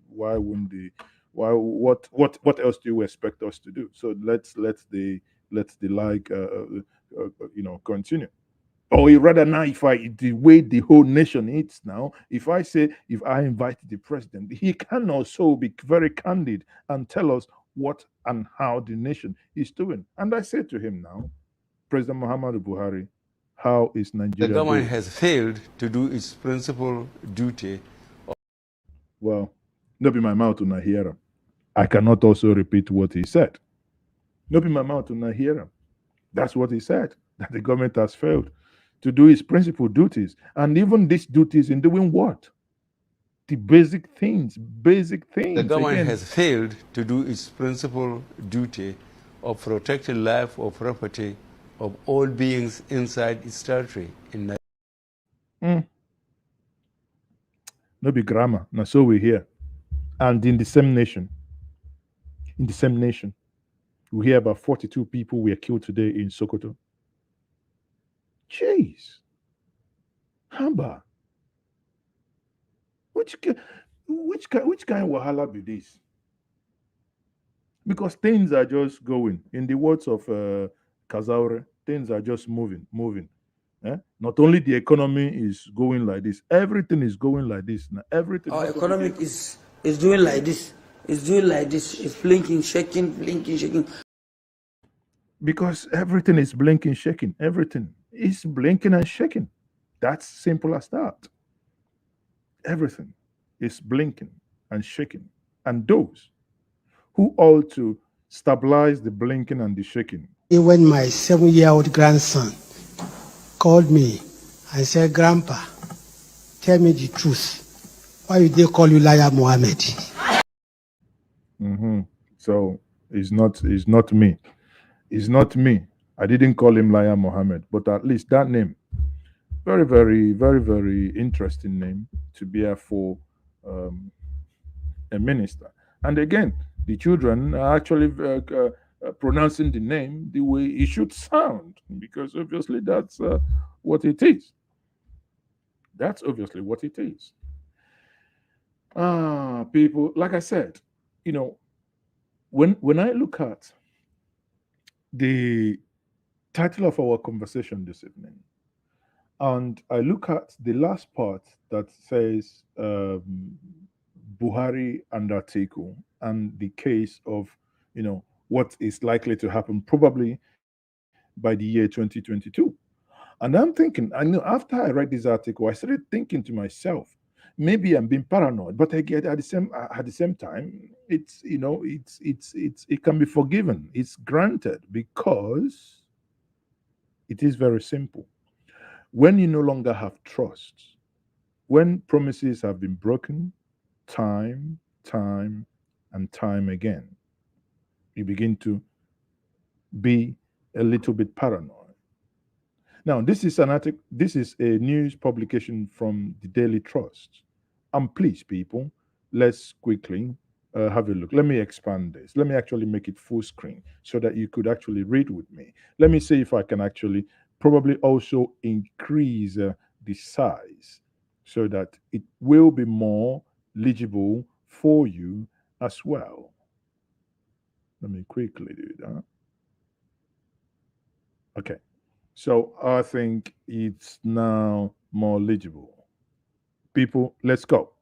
S1: why wouldn't they? Why what else do you expect us to do? So let's the like continue. Or rather now, the way the whole nation is now, if I invite the president, he can also be very candid and tell us what and how the nation is doing. And I say to him now, President Muhammadu Buhari, how is Nigeria
S9: The government
S1: doing?
S9: has failed to do its principal duty.
S1: Well, not be my mouth to not hear him. I cannot also repeat what he said. Not be my mouth to not hear him. That's what he said, that the government has failed to do its principal duties. And even these duties in doing what? The basic things.
S9: The government
S1: Again,
S9: has failed to do its principal duty of protecting life or property of all beings inside its territory.
S1: No be grammar. Now so we hear. And in the same nation, we hear about 42 people were killed today in Sokoto. Jeez. Hamba. Which kind of wahala be this? Because things are just going. In the words of Kazaure, things are just moving. Not only the economy is going like this, everything is going like this. Now everything.
S10: Our economy is doing like this. It's doing like this. It's blinking, shaking.
S1: Because everything is blinking, shaking. Everything is blinking and shaking. That's simple as that. Everything is blinking and shaking. And those who ought to stabilize the blinking and the shaking.
S11: When my 7-year-old grandson called me and said, Grandpa, tell me the truth. Why did they call you Liar Mohammed?
S1: So it's not me. It's not me. I didn't call him Liar Mohammed, but at least that name, very, very, very, very interesting name to bear for a minister. And again, the children are actually pronouncing the name the way it should sound, because obviously that's what it is. That's obviously what it is. People, like I said, when I look at the title of our conversation this evening, and I look at the last part that says Buhari and Atiku and the case of, what is likely to happen probably by the year 2022. And I'm thinking, I know after I read this article, I started thinking to myself, maybe I'm being paranoid, but again, at the same time, it can be forgiven. It's granted because it is very simple. When you no longer have trust, when promises have been broken, time and time again, you begin to be a little bit paranoid. Now, this is an article, this is a news publication from the Daily Trust. And please, people, let's quickly have a look. Let me expand this. Let me actually make it full screen so that you could actually read with me. Let me see if I can actually probably also increase the size so that it will be more legible for you as well. Let me quickly do that. Okay. So I think it's now more legible. People, let's go.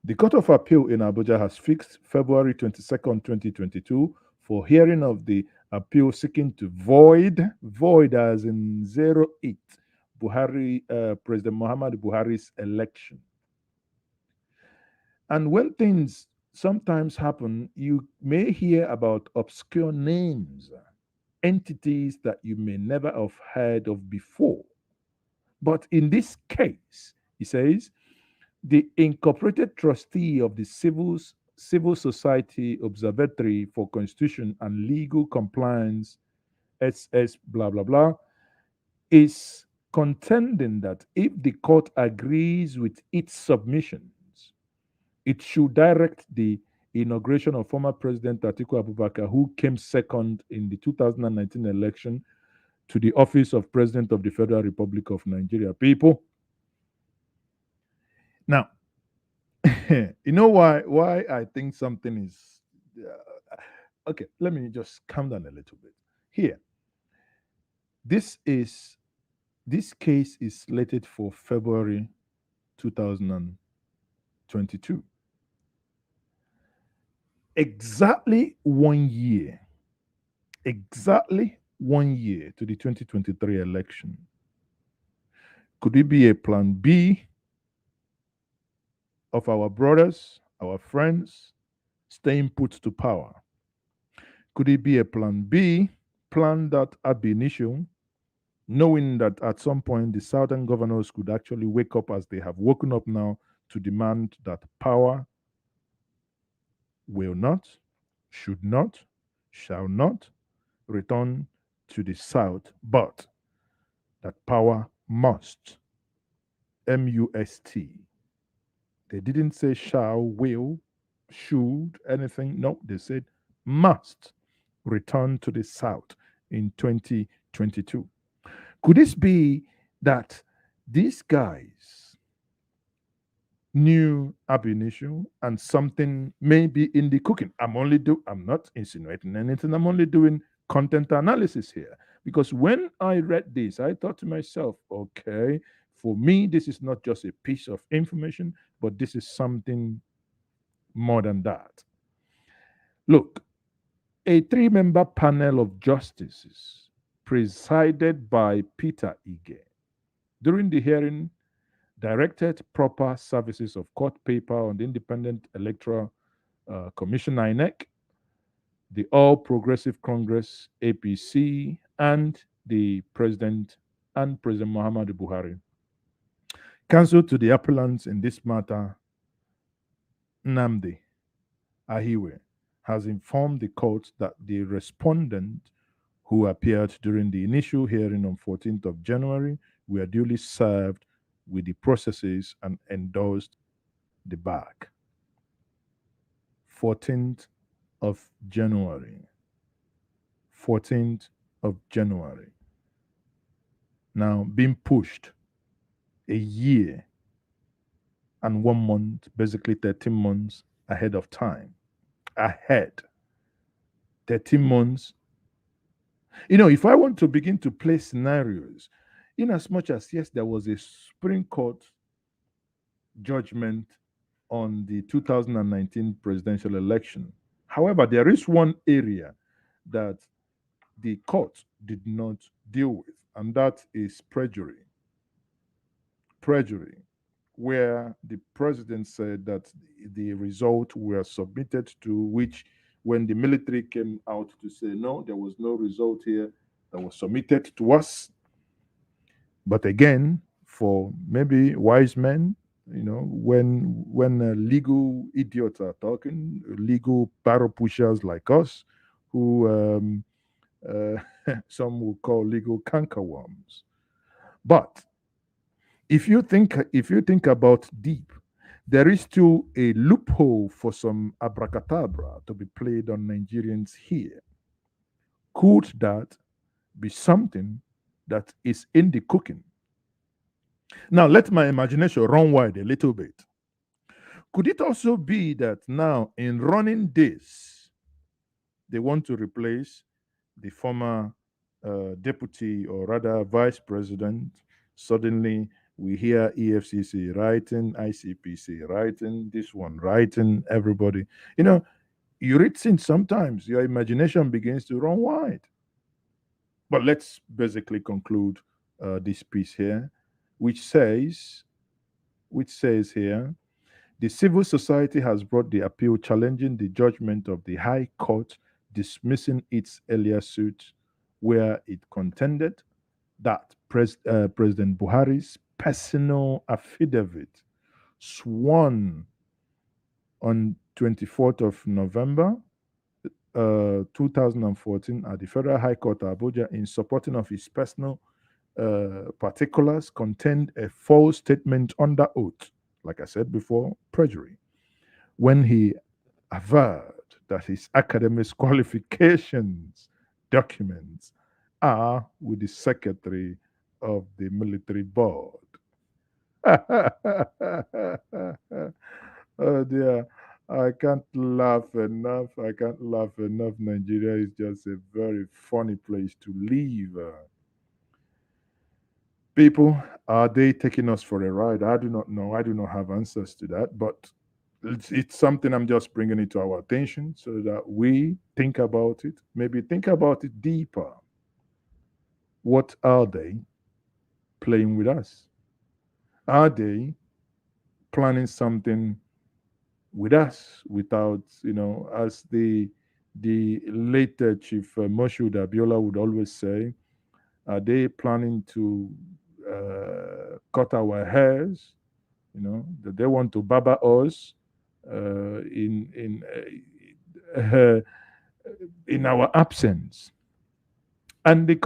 S1: The Court of Appeal in Abuja has fixed February 22nd, 2022 for hearing of the appeal seeking to void as in 08, President Muhammadu Buhari's election. And when things sometimes happen, you may hear about obscure names, entities that you may never have heard of before. But in this case, he says, the Incorporated Trustee of the Civil Society Observatory for Constitution and Legal Compliance, SS blah blah blah, is contending that if the court agrees with its submissions, it should direct the inauguration of former President Atiku Abubakar, who came second in the 2019 election, to the office of President of the Federal Republic of Nigeria. People, now, you know why I think something is okay. Let me just calm down a little bit here. This case is slated for February 2022. Exactly 1 year to the 2023 election. Could it be a plan B of our brothers, our friends, staying put to power? Could it be a plan B, plan that ab initio, knowing that at some point the southern governors could actually wake up as they have woken up now to demand that power will not, should not, shall not return to the south, but that power must, M-U-S-T. They didn't say shall, will, should, anything. No, they said must return to the south in 2022. Could this be that these guys knew ab initio and something may be in the cooking? I'm not insinuating anything. I'm only doing content analysis here. Because when I read this, I thought to myself, okay, for me, this is not just a piece of information, but this is something more than that. Look, a 3-member panel of justices presided by Peter Ige during the hearing directed proper services of court paper on the Independent Electoral Commission, INEC, the All Progressive Congress, APC, and the President and President Muhammadu Buhari. Counsel to the appellants in this matter, Nnamdi Ahiwe, has informed the court that the respondent who appeared during the initial hearing on 14th of January were duly served with the processes and endorsed the back. 14th of January. 14th of January. Now being pushed a year and 1 month, basically 13 months ahead of time. 13 months. You know, if I want to begin to play scenarios, in as much as, yes, there was a Supreme Court judgment on the 2019 presidential election. However, there is one area that the court did not deal with, and that is perjury. Perjury, where the president said that the results were submitted to which, when the military came out to say, no, there was no result here that was submitted to us. But again, for maybe wise men, you know, when legal idiots are talking, legal barrel pushers like us, who some will call legal cankerworms. But if you think about deep, there is still a loophole for some abracadabra to be played on Nigerians here. Could that be something that is in the cooking? Now, let my imagination run wide a little bit. Could it also be that now, in running this, they want to replace the former deputy, or rather vice president? Suddenly, we hear EFCC writing, ICPC writing, this one writing, everybody. You read things sometimes, your imagination begins to run wide. But let's basically conclude this piece here, which says here, the civil society has brought the appeal challenging the judgment of the High Court, dismissing its earlier suit where it contended that President Buhari's personal affidavit sworn on 24th of November 2014 at the Federal High Court of Abuja in supporting of his personal particulars contained a false statement under oath, like I said before, perjury, when he averred that his academic qualifications documents are with the secretary of the military board. Oh dear, I can't laugh enough. I can't laugh enough. Nigeria is just a very funny place to live. People, are they taking us for a ride? I do not know. I do not have answers to that, but it's something I'm just bringing it to our attention so that we think about it, maybe think about it deeper. What are they playing with us? Are they planning something with us without, as the late Chief Moshood Abiola would always say, are they planning to cut our hairs? That they want to baba us in our absence. And the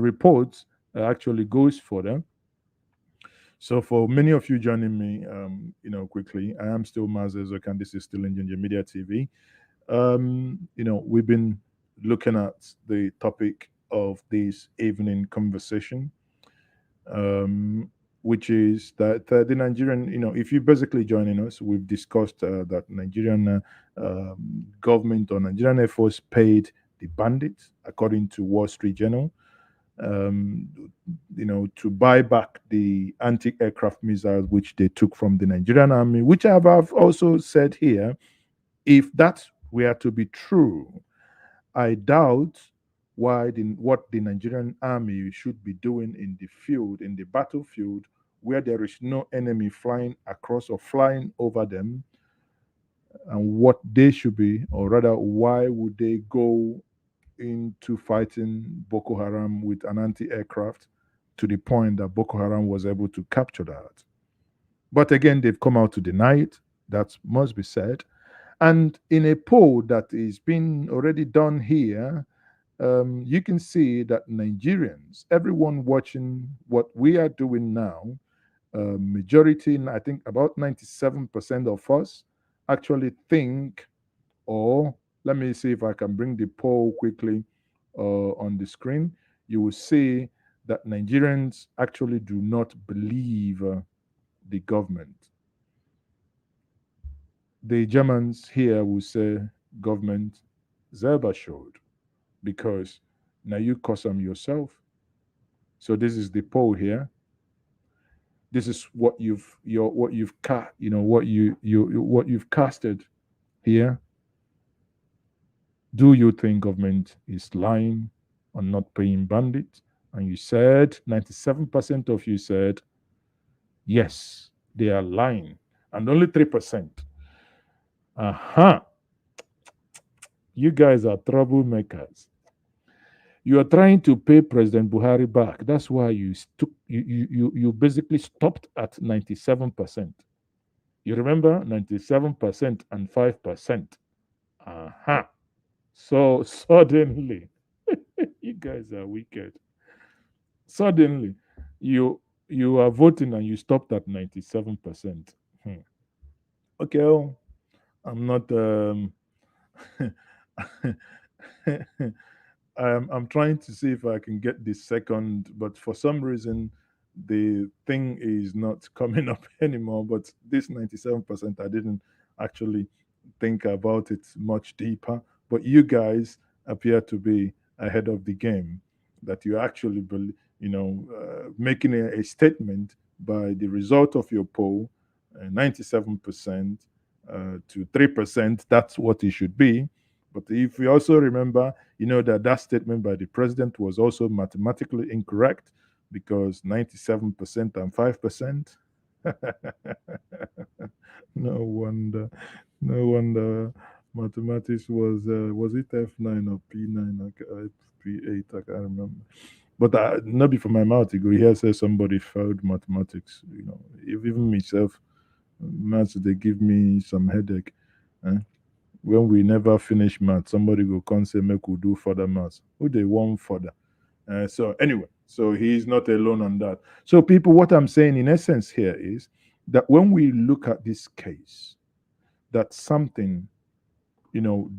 S1: report actually goes further. So for many of you joining me, quickly, I am still Mazes and this is still Njenje Media TV. We've been looking at the topic of this evening conversation, which is that the Nigerian, if you're basically joining us, we've discussed that Nigerian government or Nigerian Air Force paid the bandits, according to Wall Street Journal, to buy back the anti-aircraft missiles which they took from the Nigerian army, which I've also said here, if that were to be true, I doubt what the Nigerian army should be doing in the field, in the battlefield, where there is no enemy flying across or flying over them, and what they should be, or rather, why would they go into fighting Boko Haram with an anti-aircraft to the point that Boko Haram was able to capture that. But again, they've come out to deny it. That must be said. And in a poll that is being already done here, you can see that Nigerians, everyone watching what we are doing now, majority, I think about 97% of us actually think, or let me see if I can bring the poll quickly on the screen. You will see that Nigerians actually do not believe the government. The Germans here will say government selber schuld, because now you cause them yourself. So this is the poll here. This is what you've casted here. Do you think government is lying on not paying bandits? And you said 97% of you said yes, they are lying, and only 3%. You guys are troublemakers. You are trying to pay President Buhari back. That's why you basically stopped at 97%. You remember 97% and 5%. So suddenly, guys are wicked. Suddenly, you are voting and you stopped at 97%. Okay, oh, I'm not. I'm trying to see if I can get the second, but for some reason, the thing is not coming up anymore. But this 97%, I didn't actually think about it much deeper. But you guys appear to be ahead of the game. That you actually, making a statement by the result of your poll, 97% to 3%. That's what it should be. But if we also remember, that statement by the president was also mathematically incorrect because 97% and 5%. No wonder. No wonder mathematics was it F9 or P9 or P8? I can't remember. But not before my mouth, you go here say somebody failed mathematics. If even myself, maths they give me some headache. When we never finish math, somebody go come say make we do further maths. Who they want further? So anyway, so he's not alone on that. So people, what I'm saying in essence here is that when we look at this case, that something,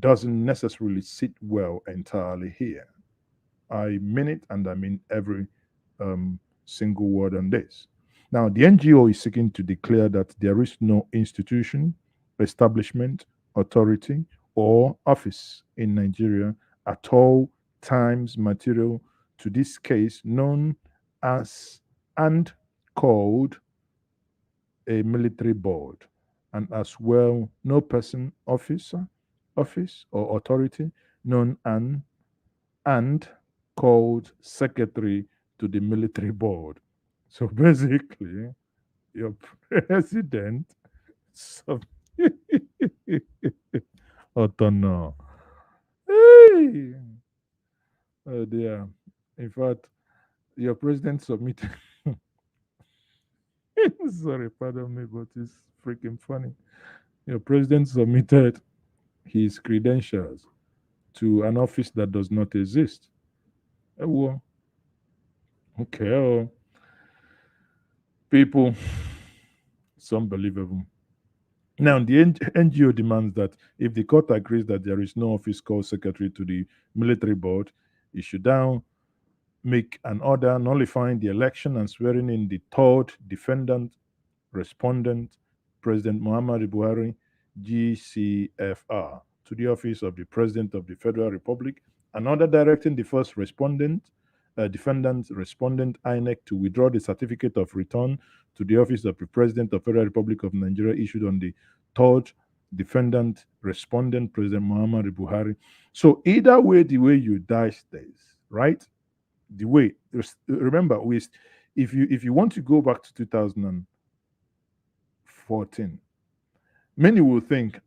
S1: doesn't necessarily sit well entirely here. I mean it, and I mean every single word on this. Now, the NGO is seeking to declare that there is no institution, establishment, authority, or office in Nigeria at all times material to this case known as and called a military board, and as well no person, office, or authority known and called secretary to the military board. So basically, your president sub- Otono. Hey! Oh dear. In fact, your president submitted. Sorry, pardon me, but it's freaking funny. Your president submitted his credentials to an office that does not exist. Well, okay, oh. People, it's unbelievable. Now, the NGO demands that if the court agrees that there is no office called secretary to the military board, it should now make an order nullifying the election and swearing in the third defendant, respondent, President Muhammadu Buhari, GCFR, to the office of the President of the Federal Republic, and order directing the first defendant, respondent, INEC, to withdraw the certificate of return to the office of the President of the Federal Republic of Nigeria issued on the third defendant, respondent, President Muhammadu Buhari. So either way, the way you dice this, right? The way, remember, if you want to go back to 2014, many will think,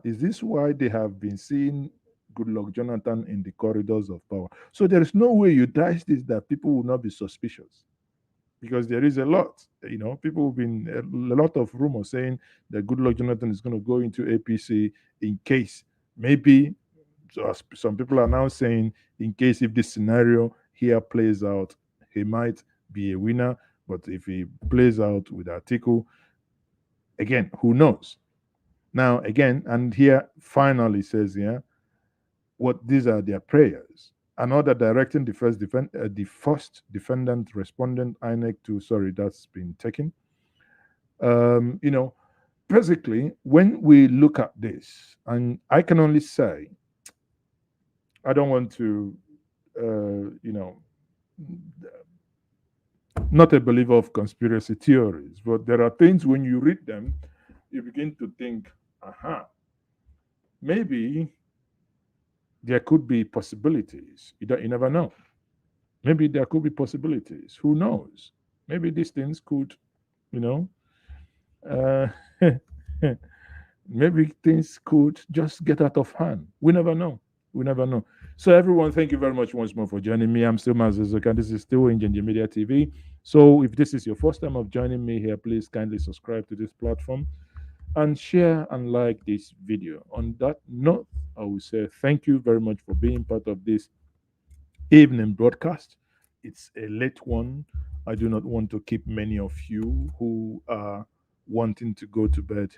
S1: is this why they have been seeing Goodluck Jonathan in the corridors of power? So there is no way you dice this that people will not be suspicious, because there is a lot. People have been a lot of rumors saying that Goodluck Jonathan is going to go into APC in case maybe. So some people are now saying in case if this scenario here plays out, he might be a winner. But if he plays out with Atiku, again, who knows? Now, again, and here finally says, what these are their prayers. Another directing the first defendant, respondent, INEC to, sorry, that's been taken. Basically, when we look at this, and I can only say, I don't want to, not a believer of conspiracy theories, but there are things when you read them, you begin to think, maybe there could be possibilities. You never know. Maybe there could be possibilities. Who knows? Maybe these things could, maybe things could just get out of hand. We never know. We never know. So everyone, thank you very much once more for joining me. I'm still Mazuzuka, and this is still Njenje Media TV. So if this is your first time of joining me here, please kindly subscribe to this platform and share and like this video. On that note, I will say thank you very much for being part of this evening broadcast. It's a late one. I do not want to keep many of you who are wanting to go to bed.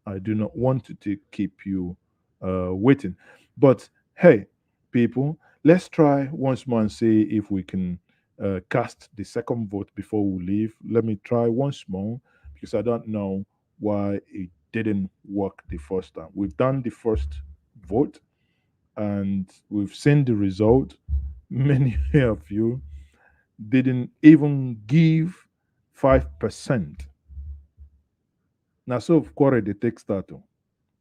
S1: I do not want to keep you waiting. But hey, people, let's try once more and see if we can cast the second vote before we leave. Let me try once more because I don't know why it didn't work the first time. We've done the first vote and we've seen the result. Many of you didn't even give 5%. Now, so of course, the text that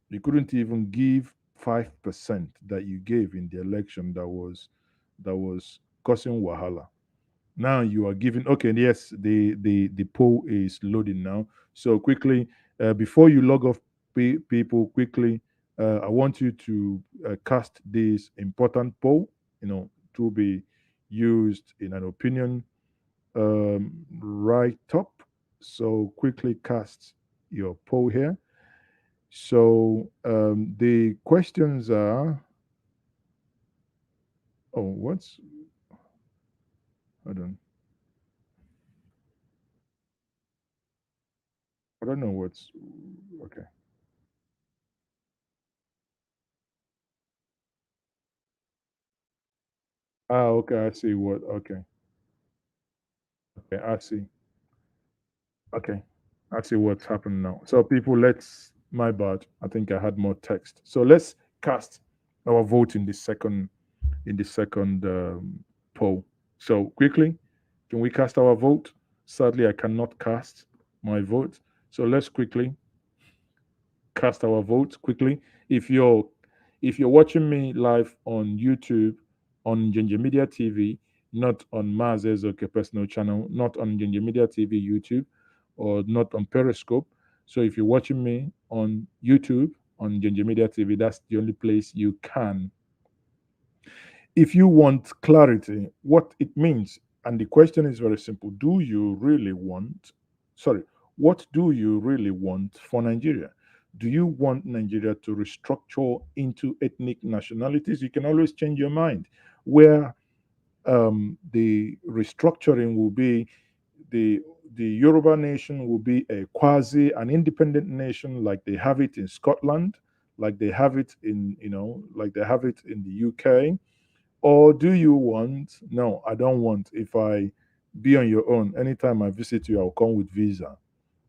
S1: you couldn't even give 5% that you gave in the election that was causing wahala. Now you are giving. Okay, yes, the poll is loading now. So quickly, before you log off, people, quickly, I want you to cast this important poll. To be used in an opinion right up. So quickly cast your poll here. So the questions are. Oh, what's? Hold on. I don't know what's. Okay. Ah, okay. I see what. Okay. Okay. I see. Okay. I see what's happening now. So people, let's. My bad. I think I had more text. So let's cast our vote in the second poll. So quickly, can we cast our vote? Sadly, I cannot cast my vote. So let's quickly cast our vote quickly. If you're if you're watching me live on YouTube, on Njenje Media TV, not on Maz's okay personal channel, not on Njenje Media TV YouTube, or not on Periscope. So if you're watching me on YouTube, on Njenje Media TV, that's the only place you can. If you want clarity, what it means, and the question is very simple: Do you really want? Sorry, what do you really want for Nigeria? Do you want Nigeria to restructure into ethnic nationalities? You can always change your mind. Where the restructuring will be the the Yoruba nation will be a quasi an independent nation like they have it in Scotland, like they have it in like they have it in the UK. Or do you want? No, I don't want. If I be on your own, anytime I visit you, I'll come with visa.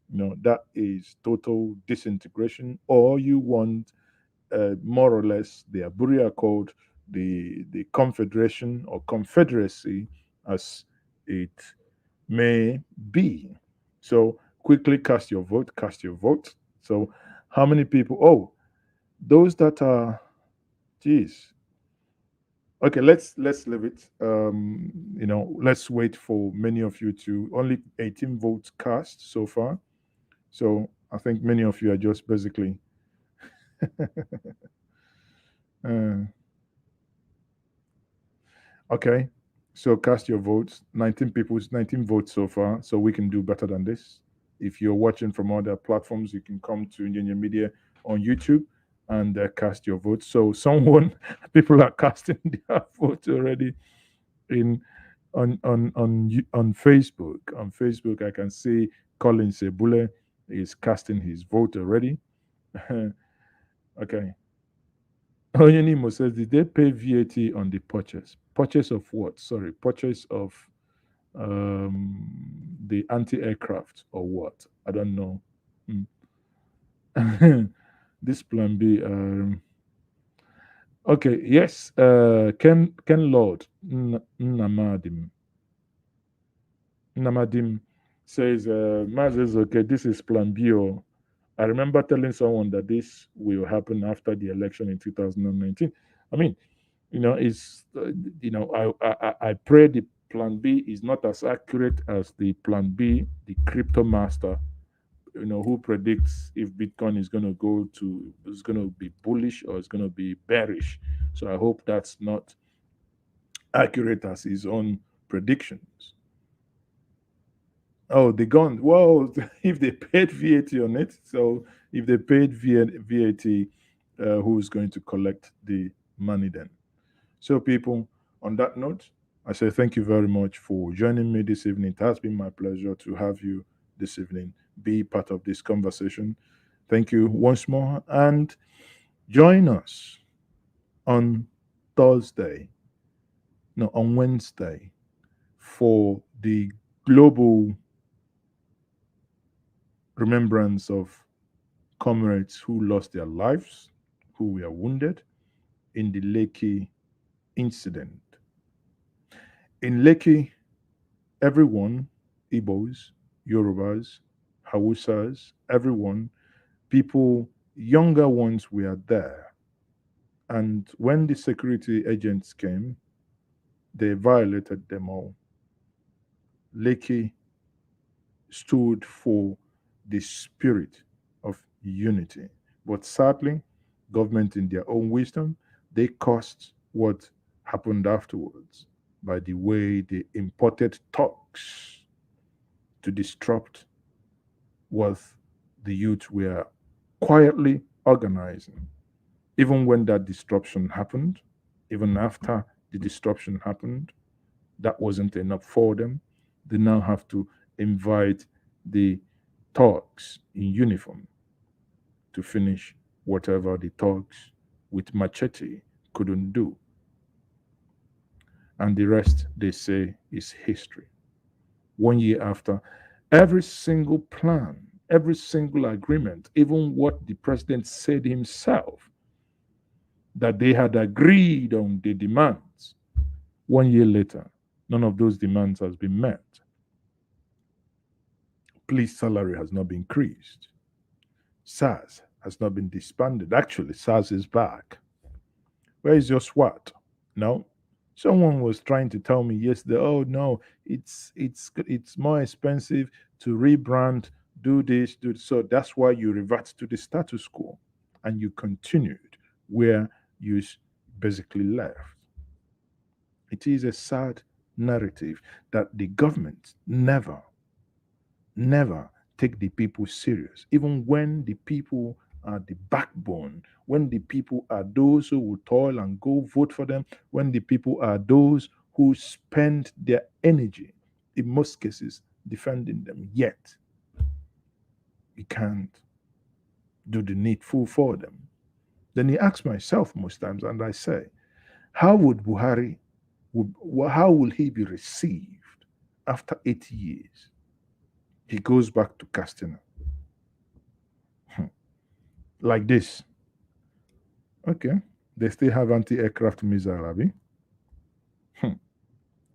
S1: That is total disintegration. Or you want more or less the Aburia Code, the Confederation or Confederacy, as it may be. So quickly cast your vote. Cast your vote. So how many people? Oh, those that are. Geez. Okay, let's leave it. Let's wait for many of you to only 18 votes cast so far. So I think many of you are just basically uh, okay. So cast your votes. 19 votes so far. So we can do better than this. If you're watching from other platforms, you can come to Indian Media on YouTube and cast your votes. So people are casting their votes already in on Facebook. On Facebook, I can see Colin Sebule is casting his vote already. Okay. Onyenimo says, did they pay VAT on the purchase? Purchase of what? Sorry, purchase of the anti-aircraft or what? I don't know. This plan B. Okay, yes. Ken Lord Namadim says, Maz is okay. This is plan B. I remember telling someone that this will happen after the election in 2019. I mean, it's I pray the plan B is not as accurate as the plan B, the crypto master, who predicts if Bitcoin is going to be bullish or it's going to be bearish. So I hope that's not accurate as his own predictions. Oh, the gun. Well, if they paid VAT on it, so if they paid VAT, who's going to collect the money then? So, people, on that note, I say thank you very much for joining me this evening. It has been my pleasure to have you this evening, be part of this conversation. Thank you once more, and join us on Wednesday for the global remembrance of comrades who lost their lives, who were wounded in the Lekki incident. In Lekki, everyone, Igbos, Yorubas, Hausas, everyone, people, younger ones were there. And when the security agents came, they violated them all. Lekki stood for the spirit of unity. But sadly, government in their own wisdom, they caused what happened afterwards by the way they imported talks to disrupt what the youth were quietly organizing. Even when that disruption happened, even after the disruption happened, that wasn't enough for them. They now have to invite the thugs in uniform to finish whatever the thugs with machete couldn't do. And the rest, they say, is history. 1 year after, every single plan, every single agreement, even what the president said himself, that they had agreed on the demands, 1 year later, none of those demands has been met. Police salary has not been increased. SARS has not been disbanded. Actually, SARS is back. Where is your SWAT? No. Someone was trying to tell me yesterday, oh no, it's more expensive to rebrand, do this, do this. So that's why you revert to the status quo and you continued where you basically left. It is a sad narrative that the government never take the people serious, even when the people are the backbone, when the people are those who will toil and go vote for them, when the people are those who spend their energy, in most cases, defending them. Yet, we can't do the needful for them. Then you ask myself most times, and I say, how would Buhari, how will he be received after 8 years? He goes back to Castina. Like this. Okay. They still have anti-aircraft missile, Abi.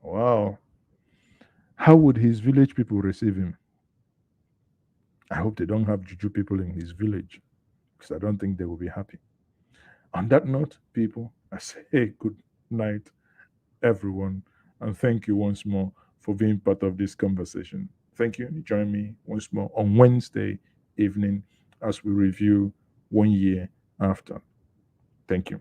S1: Wow. How would his village people receive him? I hope they don't have juju people in his village, because I don't think they will be happy. On that note, people, I say good night, everyone, and thank you once more for being part of this conversation. Thank you. Join me once more on Wednesday evening as we review 1 year after. Thank you.